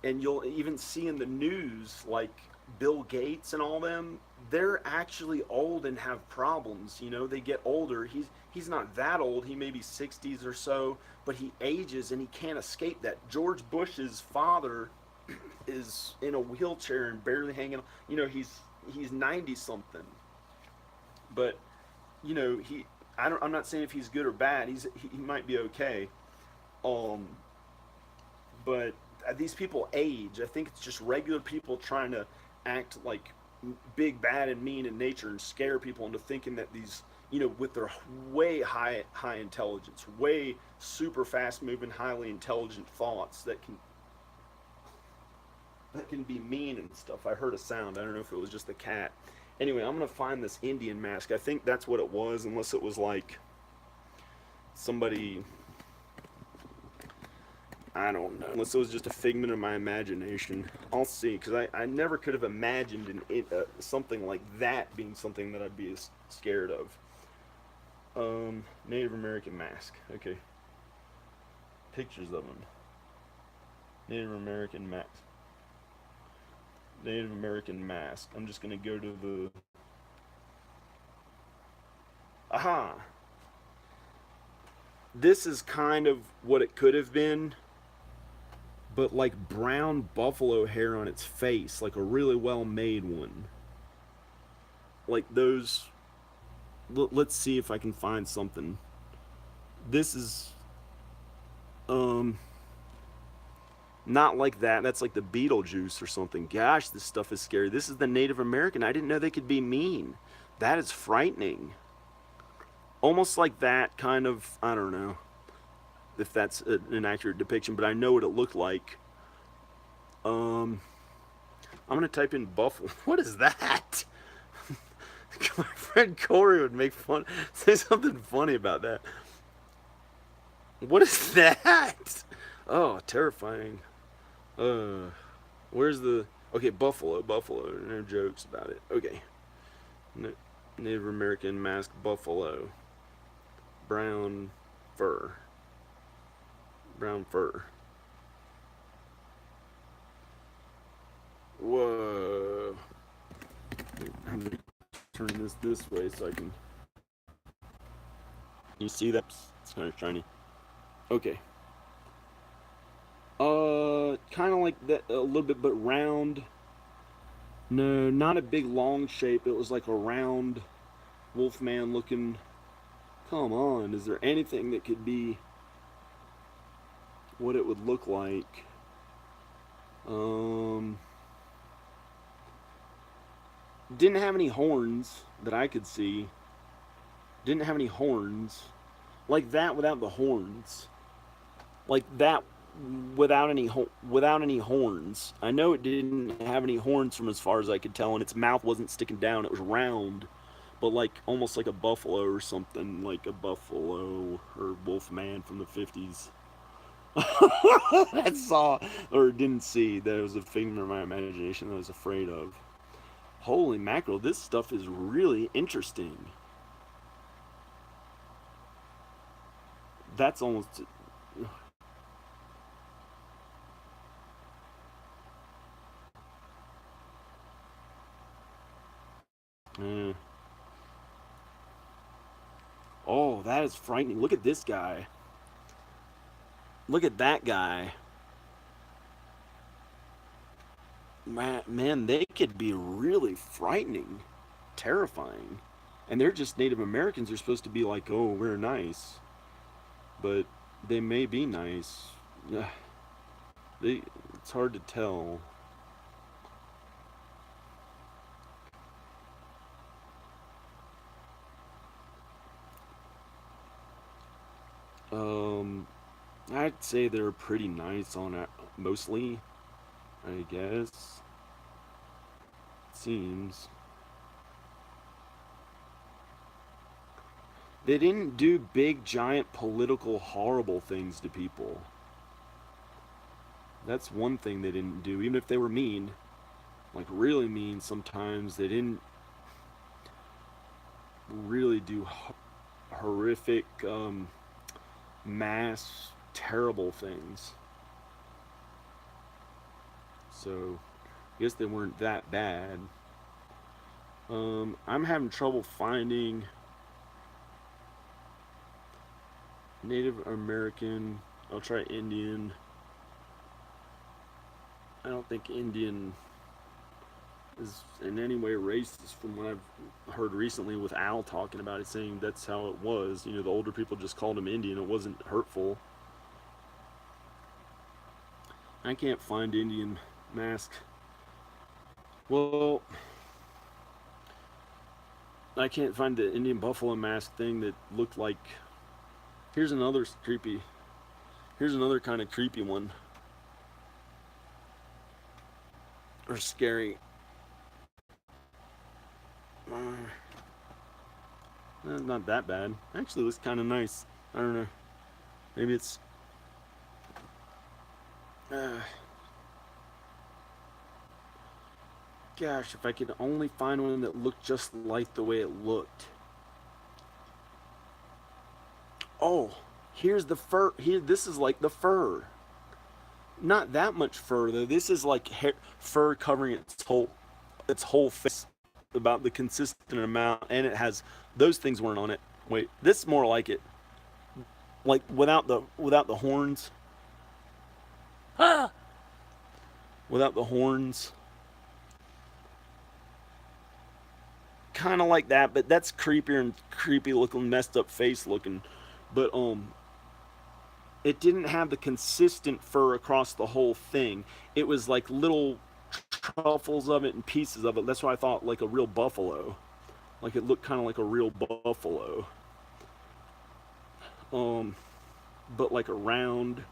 And you'll even see in the news, like Bill Gates and all them, they're actually old and have problems. They get older. He's not that old. He may be 60s or so, but he ages and he can't escape that. George Bush's father is in a wheelchair and barely hanging on. He's 90 something. But I'm not saying if he's good or bad. He might be okay. Um, but these people age. I think it's just regular people trying to act like big, bad, and mean in nature and scare people into thinking that these, with their way high intelligence, way super fast moving, highly intelligent thoughts that can be mean and stuff. I heard a sound. I don't know if it was just the cat. Anyway, I'm gonna find this Indian mask. I think that's what it was, unless it was like somebody, I don't know. Unless it was just a figment of my imagination. I'll see, because I never could have imagined something like that being something that I'd be scared of. Native American mask. Okay. Pictures of them. Native American mask. Native American mask. I'm just going to go to the... Aha! This is kind of what it could have been, but like brown buffalo hair on its face, like a really well made one. Like those. Let's see if I can find something. This is not like that. That's like the Beetlejuice or something. Gosh, this stuff is scary. This is the Native American. I didn't know they could be mean. That is frightening. Almost like that kind of, I don't know if that's an accurate depiction, but I know what it looked like. I'm gonna type in buffalo. What is that? My friend Corey would make fun, say something funny about that. What is that? Oh, terrifying. Uh, where's the? Okay, buffalo. No jokes about it. Okay, Native American masked buffalo. Brown fur. Brown fur. Whoa. I'm gonna turn this way so I can. You see that? It's kind of shiny. Okay. Kind of like that a little bit, but round. No, not a big long shape. It was like a round Wolfman looking. Come on, is there anything that could be what it would look like? Didn't have any horns that I could see. Didn't have any horns. Like that without the horns. Like that without any horns. I know it didn't have any horns from as far as I could tell, and its mouth wasn't sticking down. It was round, but like almost like a buffalo or something, like a buffalo or wolf man from the 50s. That saw or didn't see. That was a figment of my imagination that I was afraid of. Holy mackerel, this stuff is really interesting. That's almost. Uh, oh, that is frightening. Look at this guy. Look at that guy. Man, they could be really frightening, terrifying. And they're just Native Americans. They're supposed to be like, oh, we're nice. But they may be nice. Yeah, it's hard to tell. Um, I'd say they're pretty nice on it, mostly, I guess. Seems. They didn't do big, giant, political, horrible things to people. That's one thing they didn't do. Even if they were mean, like really mean sometimes, they didn't really do horrific, mass, terrible things. So, I guess they weren't that bad. I'm having trouble finding Native American. I'll try Indian. I don't think Indian is in any way racist from what I've heard recently with Al talking about it, saying that's how it was. You know, the older people just called him Indian. It wasn't hurtful. I can't find Indian mask. Well, I can't find the Indian buffalo mask thing that looked like. Here's another creepy. Here's another kind of creepy one. Or scary. Not that bad. Actually, looks kind of nice. I don't know. Maybe it's. Gosh, if I could only find one that looked just like the way it looked. Oh, here's the fur. Here, this is like the fur. Not that much fur though. This is like fur covering its whole face, about the consistent amount, and it has those things weren't on it. Wait, this is more like it, like without the horns, without the horns, kind of like that. But that's creepier and creepy looking, messed up face looking. But it didn't have the consistent fur across the whole thing. It was like little truffles of it and pieces of it. That's why I thought like a real buffalo. Like it looked kind of like a real buffalo. Um, but like a round.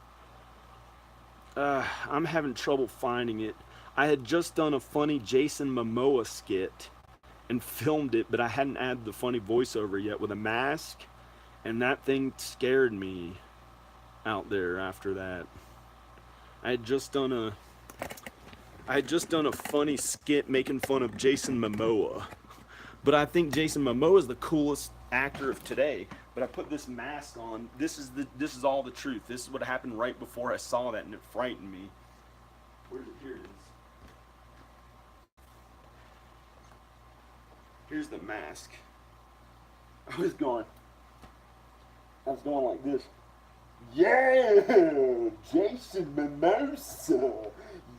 I'm having trouble finding it. I had just done a funny Jason Momoa skit and filmed it, but I hadn't added the funny voiceover yet with a mask, and that thing scared me out there after that. I had just done a I had just done a funny skit making fun of Jason Momoa. But I think Jason Momoa is the coolest actor of today. But I put this mask on. This is all the truth. This is what happened right before I saw that, and it frightened me. Where's it? Here it is. Here's the mask. I was going. I was going like this. Yeah, Jason Mimosa.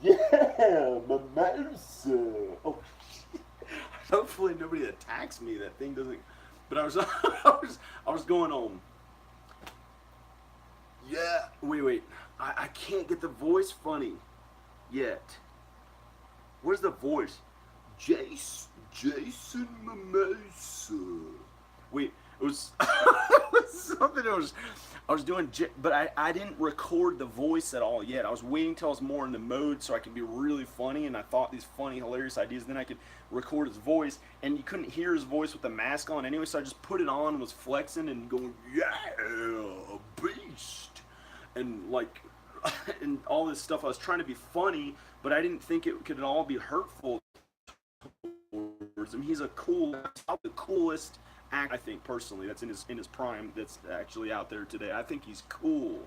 Yeah, Mimosa. Oh, hopefully nobody attacks me. That thing doesn't. But I was, I was going on. Yeah. Wait. I can't get the voice funny yet. Where's the voice? Jason Mimosa. Wait, it was, it was something. I was doing, but I didn't record the voice at all yet. I was waiting till I was more in the mode so I could be really funny, and I thought these funny, hilarious ideas. Then I could record his voice, and you couldn't hear his voice with the mask on anyway. So I just put it on and was flexing and going, yeah, beast, and like, and all this stuff. I was trying to be funny, but I didn't think it could all be hurtful towards him. He's the coolest act, I think, personally, that's in his prime, that's actually out there today. I think he's cool.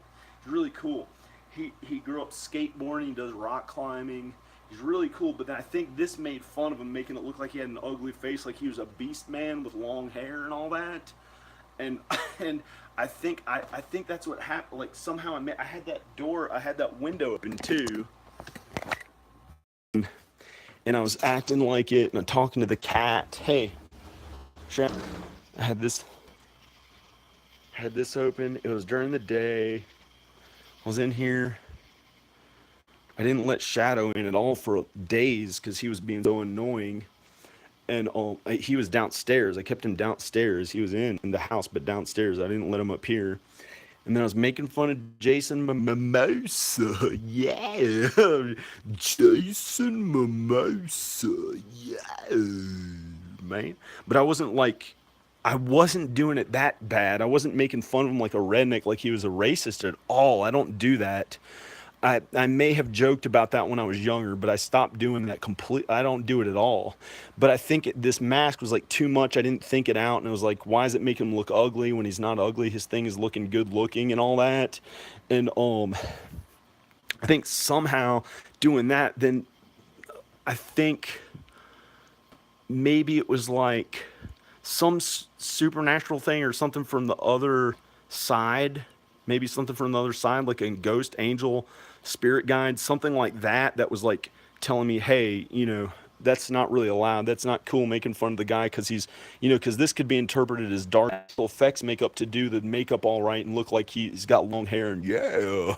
He's really cool. He grew up skateboarding. He does rock climbing. He's really cool. But then I think this made fun of him, making it look like he had an ugly face, like he was a beast man with long hair and all that. and and I think that's what happened. Like somehow I had that door, I had that window open too, and I was acting like it, and I'm talking to the cat. Hey, I had this open. It was during the day. I was in here. I didn't let Shadow in at all for days because he was being so annoying. And he was downstairs. I kept him downstairs. He was in the house, but downstairs. I didn't let him up here. And then I was making fun of Jason Mimosa. Yeah. Jason Mimosa. Yeah. Man. But I wasn't doing it that bad. I wasn't making fun of him like a redneck, like he was a racist at all. I don't do that. I may have joked about that when I was younger, but I stopped doing that completely. I don't do it at all. But I think this mask was like too much. I didn't think it out, and it was like, why is it making him look ugly when he's not ugly? His thing is looking good looking and all that. And I think somehow doing that, then I think maybe it was like some supernatural thing or something from the other side. Maybe something from the other side, like a ghost, angel, spirit guide, something like that, that was like telling me, hey, that's not really allowed. That's not cool making fun of the guy because because this could be interpreted as dark effects makeup to do the makeup all right and look like he's got long hair and yeah,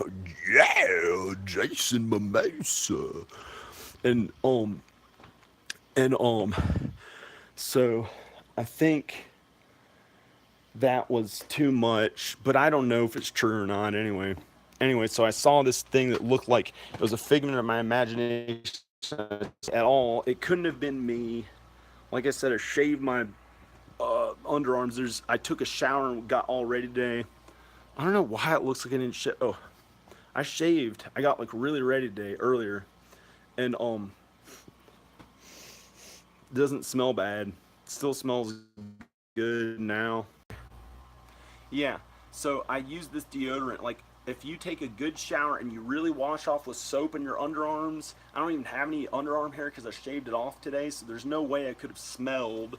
Jason Mimosa. And, and, so I think that was too much, but I don't know if it's true or not anyway. So I saw this thing that looked like it was a figment of my imagination at all. It couldn't have been me. Like I said, I shaved my underarms. I took a shower and got all ready today. I don't know why it looks like I didn't shave. Oh, I shaved. I got like really ready today earlier, and doesn't smell bad. It still smells good now. Yeah. So I use this deodorant. Like, if you take a good shower and you really wash off with soap in your underarms, I don't even have any underarm hair because I shaved it off today, so there's no way I could have smelled.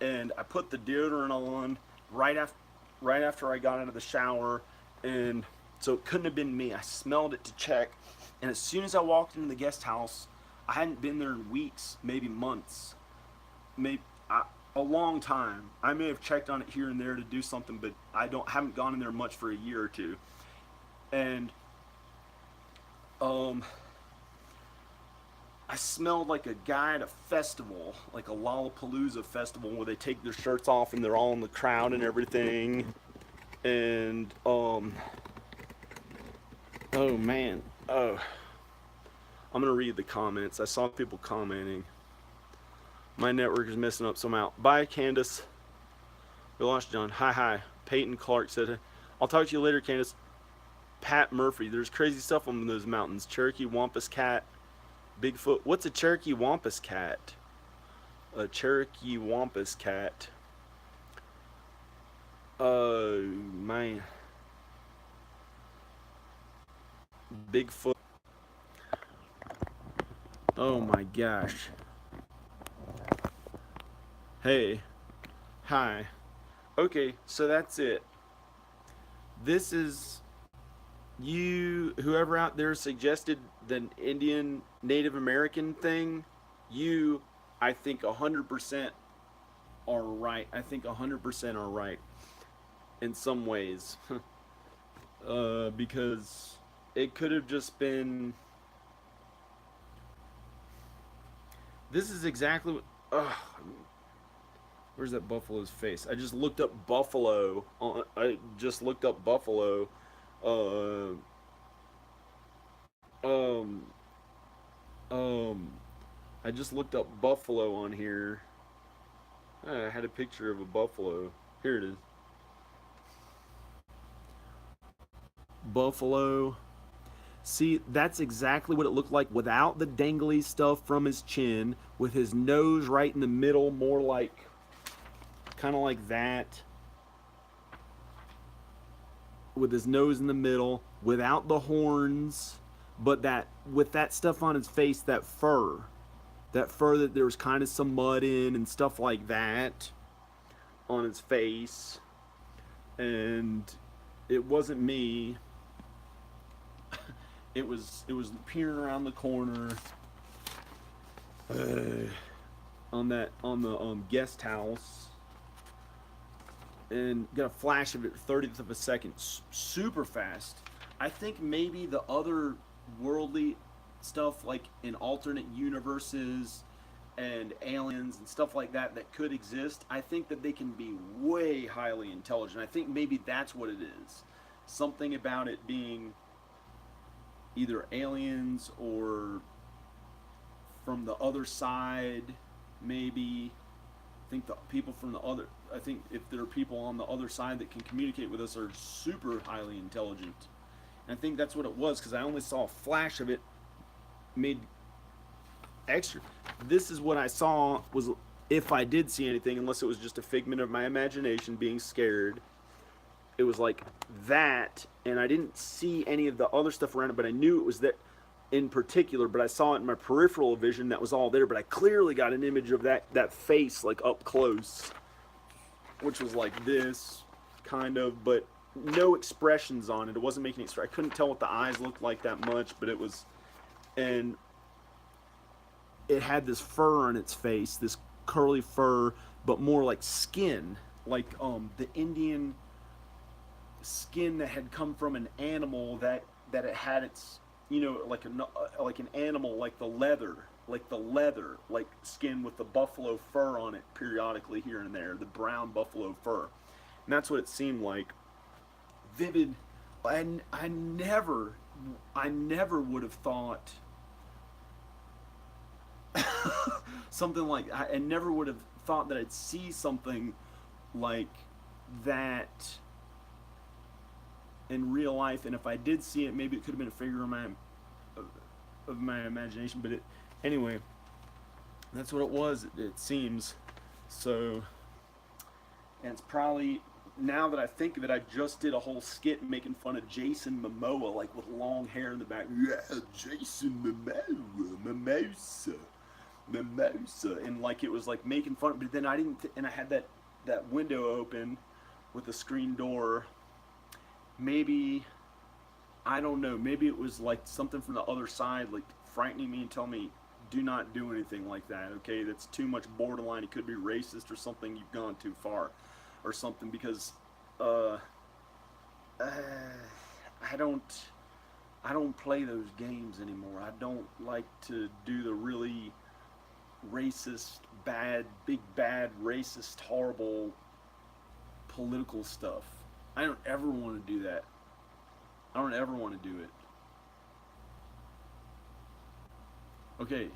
And I put the deodorant on right after I got out of the shower, and so it couldn't have been me. I smelled it to check, and as soon as I walked into the guest house, I hadn't been there in weeks, maybe months, maybe a long time. I may have checked on it here and there to do something, but haven't gone in there much for a year or two. And um, I smelled like a guy at a festival, like a Lollapalooza festival, where they take their shirts off and they're all in the crowd and everything. And oh man, I'm gonna read the comments. I saw people commenting. My network is messing up somehow. Bye, Candace. We lost John. Hi. Peyton Clark said, I'll talk to you later, Candace. Pat Murphy. There's crazy stuff on those mountains. Cherokee Wampus Cat. Bigfoot. What's a Cherokee Wampus Cat? A Cherokee Wampus Cat. Man. Bigfoot. Oh my gosh. Hey. Hi. Okay, so that's it. This is whoever out there suggested the Indian Native American thing. I think 100% are right. I think 100% are right in some ways. Because it could have just been. This is exactly what. Where's that buffalo's face? I just looked up buffalo. I just looked up buffalo. Uh, um, um, I just looked up buffalo on here. I had a picture of a buffalo. Here it is. Buffalo. See, that's exactly what it looked like without the dangly stuff from his chin, with his nose right in the middle, more like, kind of like that, with his nose in the middle, without the horns, but with that stuff on his face, that fur that there was kind of some mud in and stuff like that on his face. and it wasn't me. It was peering around the corner, uh, on the guest house, and got a flash of it, 30th of a second, super fast. I think maybe the other worldly stuff, like in alternate universes and aliens and stuff like that, that could exist, I think that they can be way highly intelligent. I think maybe that's what it is. Something about it being either aliens or from the other side, maybe. I think the people from the other, I think if there are people on the other side that can communicate with us are super highly intelligent. And I think that's what it was because I only saw a flash of it made extra. This is what I saw was, if I did see anything, unless it was just a figment of my imagination being scared, it was like that, and I didn't see any of the other stuff around it, but I knew it was that in particular, but I saw it in my peripheral vision that was all there, but I clearly got an image of that face like up close, which was like this kind of, but no expressions on it. It wasn't making it. I couldn't tell what the eyes looked like that much, but it was, and it had this fur on its face, this curly fur, but more like skin, like the Indian skin that had come from an animal that it had its, like an animal, like the leather like skin with the buffalo fur on it periodically here and there, the brown buffalo fur, and that's what it seemed like. Vivid. And I never would have thought something like, I never would have thought that I'd see something like that in real life, and if I did see it, maybe it could have been a figure of, of my imagination. But it, anyway, that's what it was. It seems so, and it's probably, now that I think of it, I just did a whole skit making fun of Jason Momoa, like with long hair in the back. Yeah, Jason Momoa, Mimosa, and like it was like making fun. But then I didn't, and I had that window open with the screen door. Maybe, I don't know. Maybe it was like something from the other side, like frightening me and telling me, "Do not do anything like that." Okay, that's too much borderline. It could be racist or something. You've gone too far, or something. Because, uh, uh I don't, I don't play those games anymore. I don't like to do the really racist, bad, big bad, racist, horrible political stuff. I don't ever want to do that. I don't ever want to do it. Okay,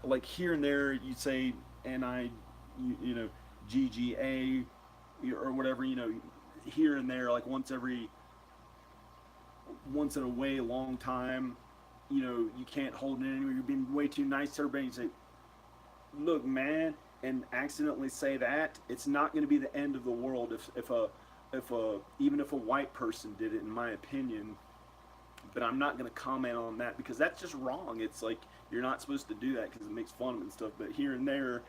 like here and there, you say, and I, you know, GGA or whatever, here and there, like once in a way long time, you can't hold it anymore. You're being way too nice to everybody. You say, look, man, and accidentally say that, it's not going to be the end of the world if even if a white person did it, in my opinion. But I'm not going to comment on that because that's just wrong. It's like you're not supposed to do that because it makes fun of it and stuff. But here and there,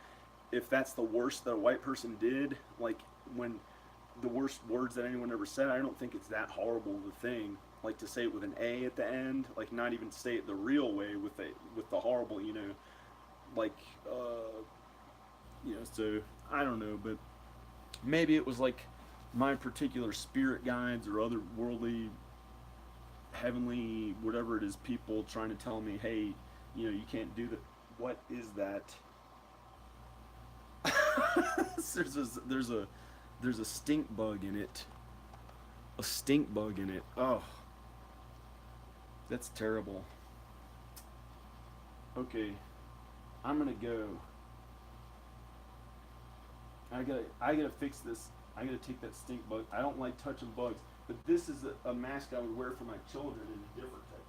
if that's the worst that a white person did, like when the worst words that anyone ever said, I don't think it's that horrible of a thing. Like to say it with an A at the end, like not even say it the real way with the horrible, like So I don't know, but maybe it was like my particular spirit guides or other worldly, heavenly, whatever it is, people trying to tell me, hey, you can't do that. What is that? There's a stink bug in it. A stink bug in it. Oh, that's terrible. Okay, I'm gonna go. I gotta fix this. I gotta take that stink bug. I don't like touching bugs, but this is a mask I would wear for my children in a different type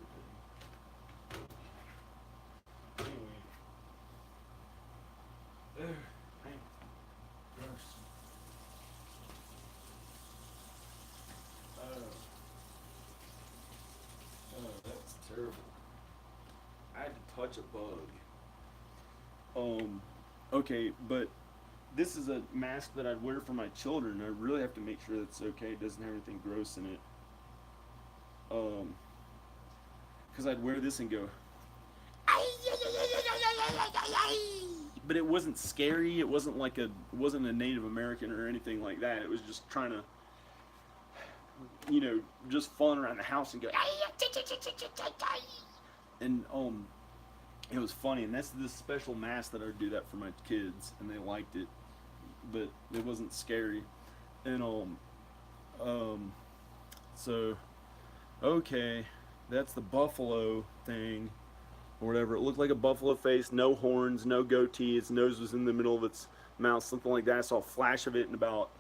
of thing. Anyway, man, gosh. Oh, that's terrible. I had to touch a bug. Okay, but this is a mask that I'd wear for my children. I really have to make sure that's okay. It doesn't have anything gross in it. Um, because I'd wear this and go, but it wasn't scary. It wasn't like a, it wasn't a Native American or anything like that. It was just trying to, just falling around the house and go, and it was funny. And that's this special mask that I would do that for my kids, and they liked it, but it wasn't scary. And um, so okay, that's the buffalo thing or whatever. It looked like a buffalo face, no horns, no goatee. Its nose was in the middle of its mouth, something like that. I saw a flash of it in about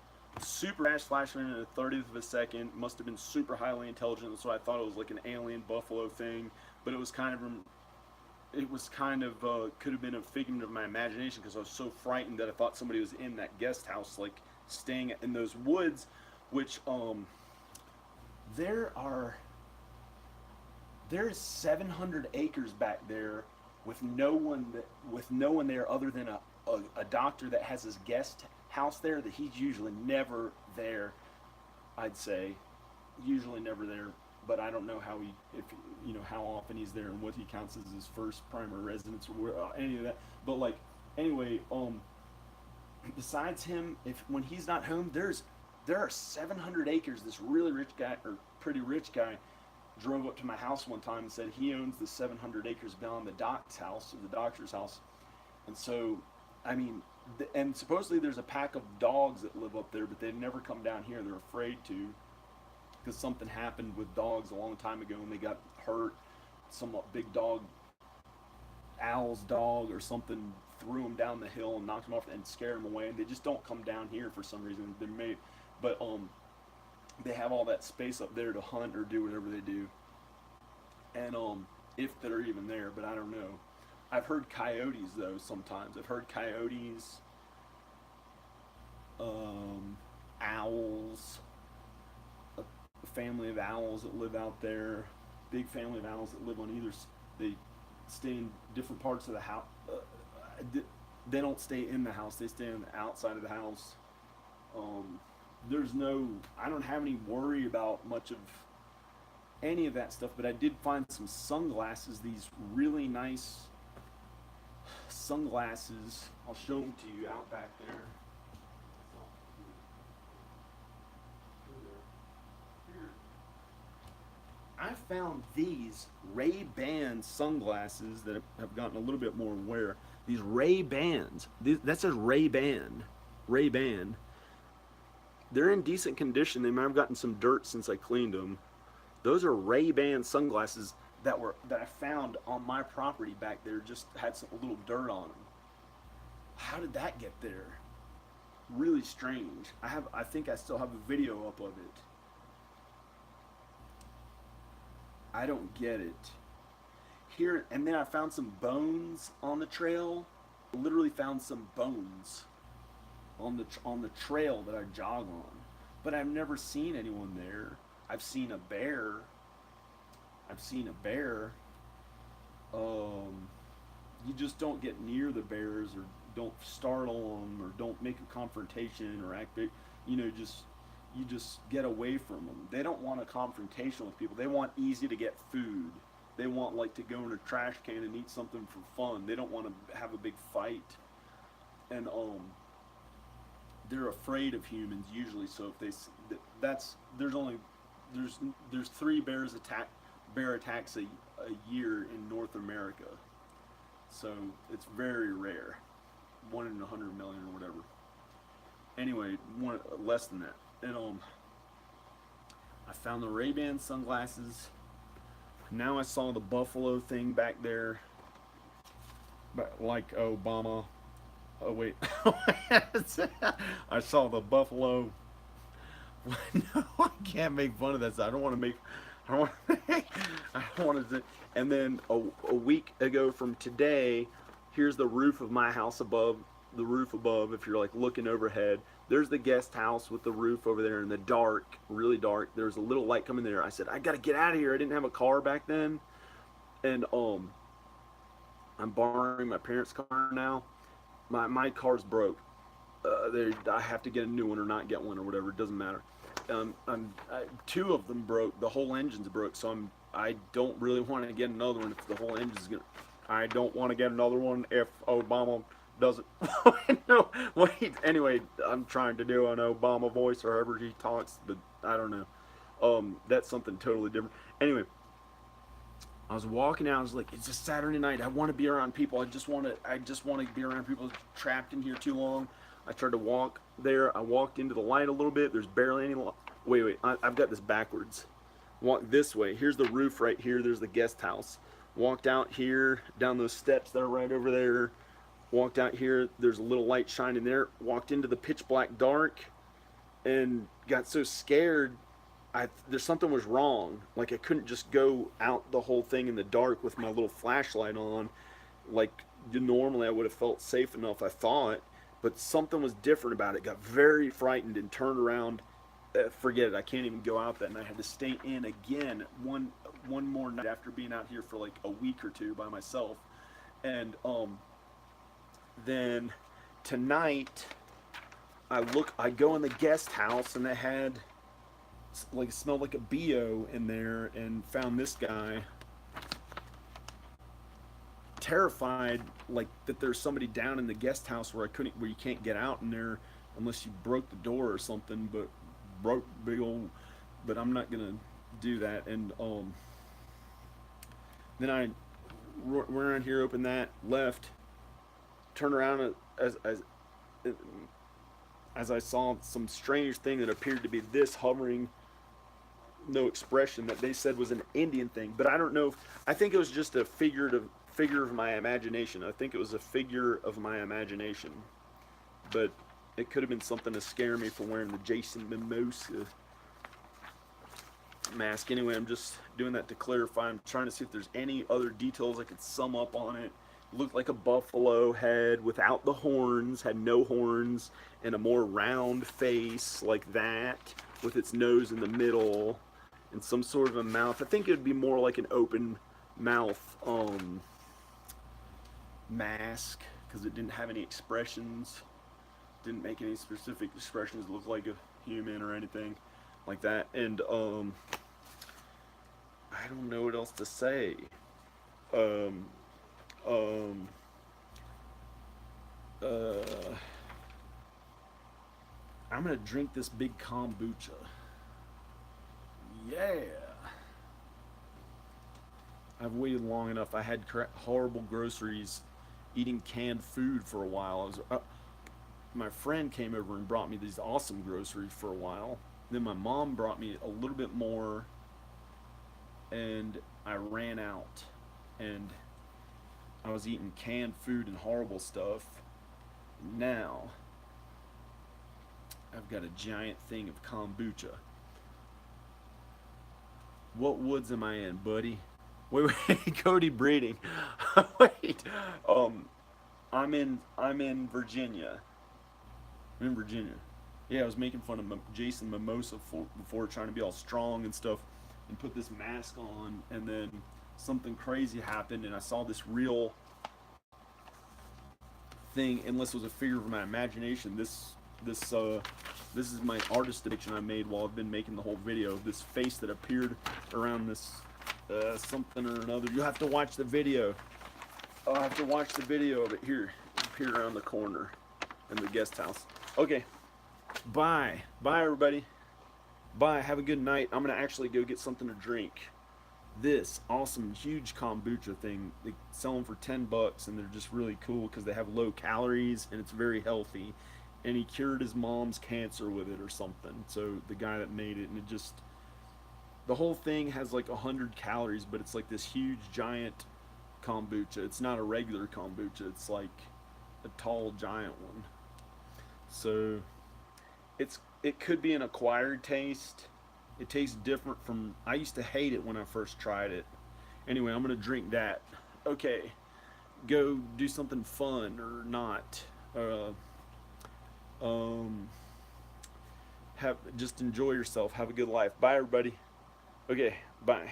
super flash in a 30th of a second. Must have been super highly intelligent, so I thought it was like an alien buffalo thing. But it was kind of could have been a figment of my imagination because I was so frightened that I thought somebody was in that guest house, like staying in those woods, which there are there's 700 acres back there with no one there other than a doctor that has his guest house there that he's usually never there. I'd say usually never there, but I don't know how he if how often he's there and what he counts as his first primary residence or any of that. But like anyway, besides him, if when he's not home, there are 700 acres. This really rich guy or pretty rich guy drove up to my house one time and said he owns the 700 acres beyond the doc's house or the doctor's house. And so, I mean, and supposedly there's a pack of dogs that live up there, but they never come down here. They're afraid to because something happened with dogs a long time ago and they got hurt. Some big dog, owl's dog or something, threw them down the hill and knocked them off and scared them away. And they just don't come down here for some reason. They may, but they have all that space up there to hunt or do whatever they do. And if they're even there, but I don't know. I've heard coyotes though sometimes. I've heard coyotes, owls, a family of owls that live out there, big family of owls that live on either. They stay in different parts of the house. They don't stay in the house. They stay on the outside of the house. Um, there's no. I don't have any worry about much of any of that stuff. But I did find some sunglasses. These really nice sunglasses. I'll show them to you out back there. I found these Ray-Ban sunglasses that have gotten a little bit more wear. These Ray-Bans. That says Ray-Ban. Ray-Ban. They're in decent condition. They might have gotten some dirt since I cleaned them. Those are Ray-Ban sunglasses that I found on my property back there. Just had a little dirt on them. How did that get there? Really strange. I think I still have a video up of it. I don't get it. Here and then I found some bones on the trail. Literally found some bones on the trail that I jog on. But I've never seen anyone there. I've seen a bear. I've seen a bear. You just don't get near the bears or don't startle them or don't make a confrontation or act big. Just you just get away from them. They don't want a confrontation with people. They want easy to get food. They want like to go in a trash can and eat something for fun. They don't want to have a big fight. And they're afraid of humans usually. So if that's there's 3 bear attacks a year in North America. So it's very rare, 1 in 100 million or whatever. Anyway, less than that. And I found the Ray-Ban sunglasses. Now I saw the buffalo thing back there, but like Obama. Oh wait, I saw the buffalo. No, I can't make fun of that. I don't want to make. I don't want. I don't want to. And then a week ago from today, here's the roof of my house above. The roof above, if you're like looking overhead, there's the guest house with the roof over there in the dark, really dark. There's a little light coming there. I said, I gotta get out of here. I didn't have a car back then, and I'm borrowing my parents' car now. My car's broke. I have to get a new one or not get one or whatever. It doesn't matter. Two of them broke. The whole engine's broke, so I don't really want to get another one if the whole engine's gonna. I don't want to get another one if Obama doesn't. No, wait. Anyway, I'm trying to do an Obama voice or however he talks, but I don't know. That's something totally different. Anyway, I was walking out. I was like, it's a Saturday night. I want to be around people. I just want to be around people trapped in here too long. I tried to walk there. I walked into the light a little bit. There's barely any light. Wait. I've got this backwards. Walk this way. Here's the roof right here. There's the guest house. Walked out here, down those steps that are right over there. Walked out here. There's a little light shining there. Walked into the pitch black dark and got so scared. There's something was wrong. Like I couldn't just go out the whole thing in the dark with my little flashlight on. Like normally I would have felt safe enough, I thought, but something was different about it. Got very frightened and turned around. Forget it. I can't even go out that night. I had to stay in again one more night after being out here for like a week or two by myself. And then tonight I go in the guest house and they had like it smelled like a BO in there, and found this guy terrified, like that there's somebody down in the guest house where you can't get out in there unless you broke the door or something, but broke big old, but I'm not gonna do that. And then I went around here, opened that, left, turned around as I saw some strange thing that appeared to be this hovering, no expression, that they said was an Indian thing, but I don't know. I think it was just a figure of my imagination. I think it was a figure of my imagination, but it could have been something to scare me for wearing the Jason Mimosa mask. Anyway, I'm just doing that to clarify. I'm trying to see if there's any other details I could sum up on it. Looked like a buffalo head without the horns, had no horns, and a more round face like that, with its nose in the middle, and some sort of a mouth. I think it would be more like an open mouth mask, because it didn't have any expressions. Didn't make any specific expressions that looked like a human or anything like that. And I don't know what else to say. Um, um, uh, I'm gonna drink this big kombucha. Yeah. I've waited long enough. I had horrible groceries, eating canned food for a while. My friend came over and brought me these awesome groceries for a while. Then my mom brought me a little bit more, and I ran out. And I was eating canned food and horrible stuff. Now, I've got a giant thing of kombucha. What woods am I in, buddy? Wait, Cody Breeding. Wait, I'm in Virginia. I'm in Virginia. Yeah, I was making fun of Jason Mimosa before, trying to be all strong and stuff, and put this mask on, and then something crazy happened, and I saw this real thing. Unless it was a figure of my imagination, this is my artist addiction I made while I've been making the whole video. This face that appeared around this something or another. You have to watch the video. I'll have to watch the video of it. Here, it appeared around the corner in the guest house. Okay, bye everybody. Bye, have a good night. I'm gonna actually go get something to drink. This awesome huge kombucha thing, they sell them for $10, and they're just really cool because they have low calories and it's very healthy. And he cured his mom's cancer with it or something. So the guy that made it, and the whole thing has like 100 calories, but it's like this huge giant kombucha. It's not a regular kombucha. It's like a tall giant one. So it could be an acquired taste. It tastes different from, I used to hate it when I first tried it. Anyway, I'm gonna drink that. Okay, go do something fun or not. Just enjoy yourself. Have a good life. Bye everybody. Okay, bye.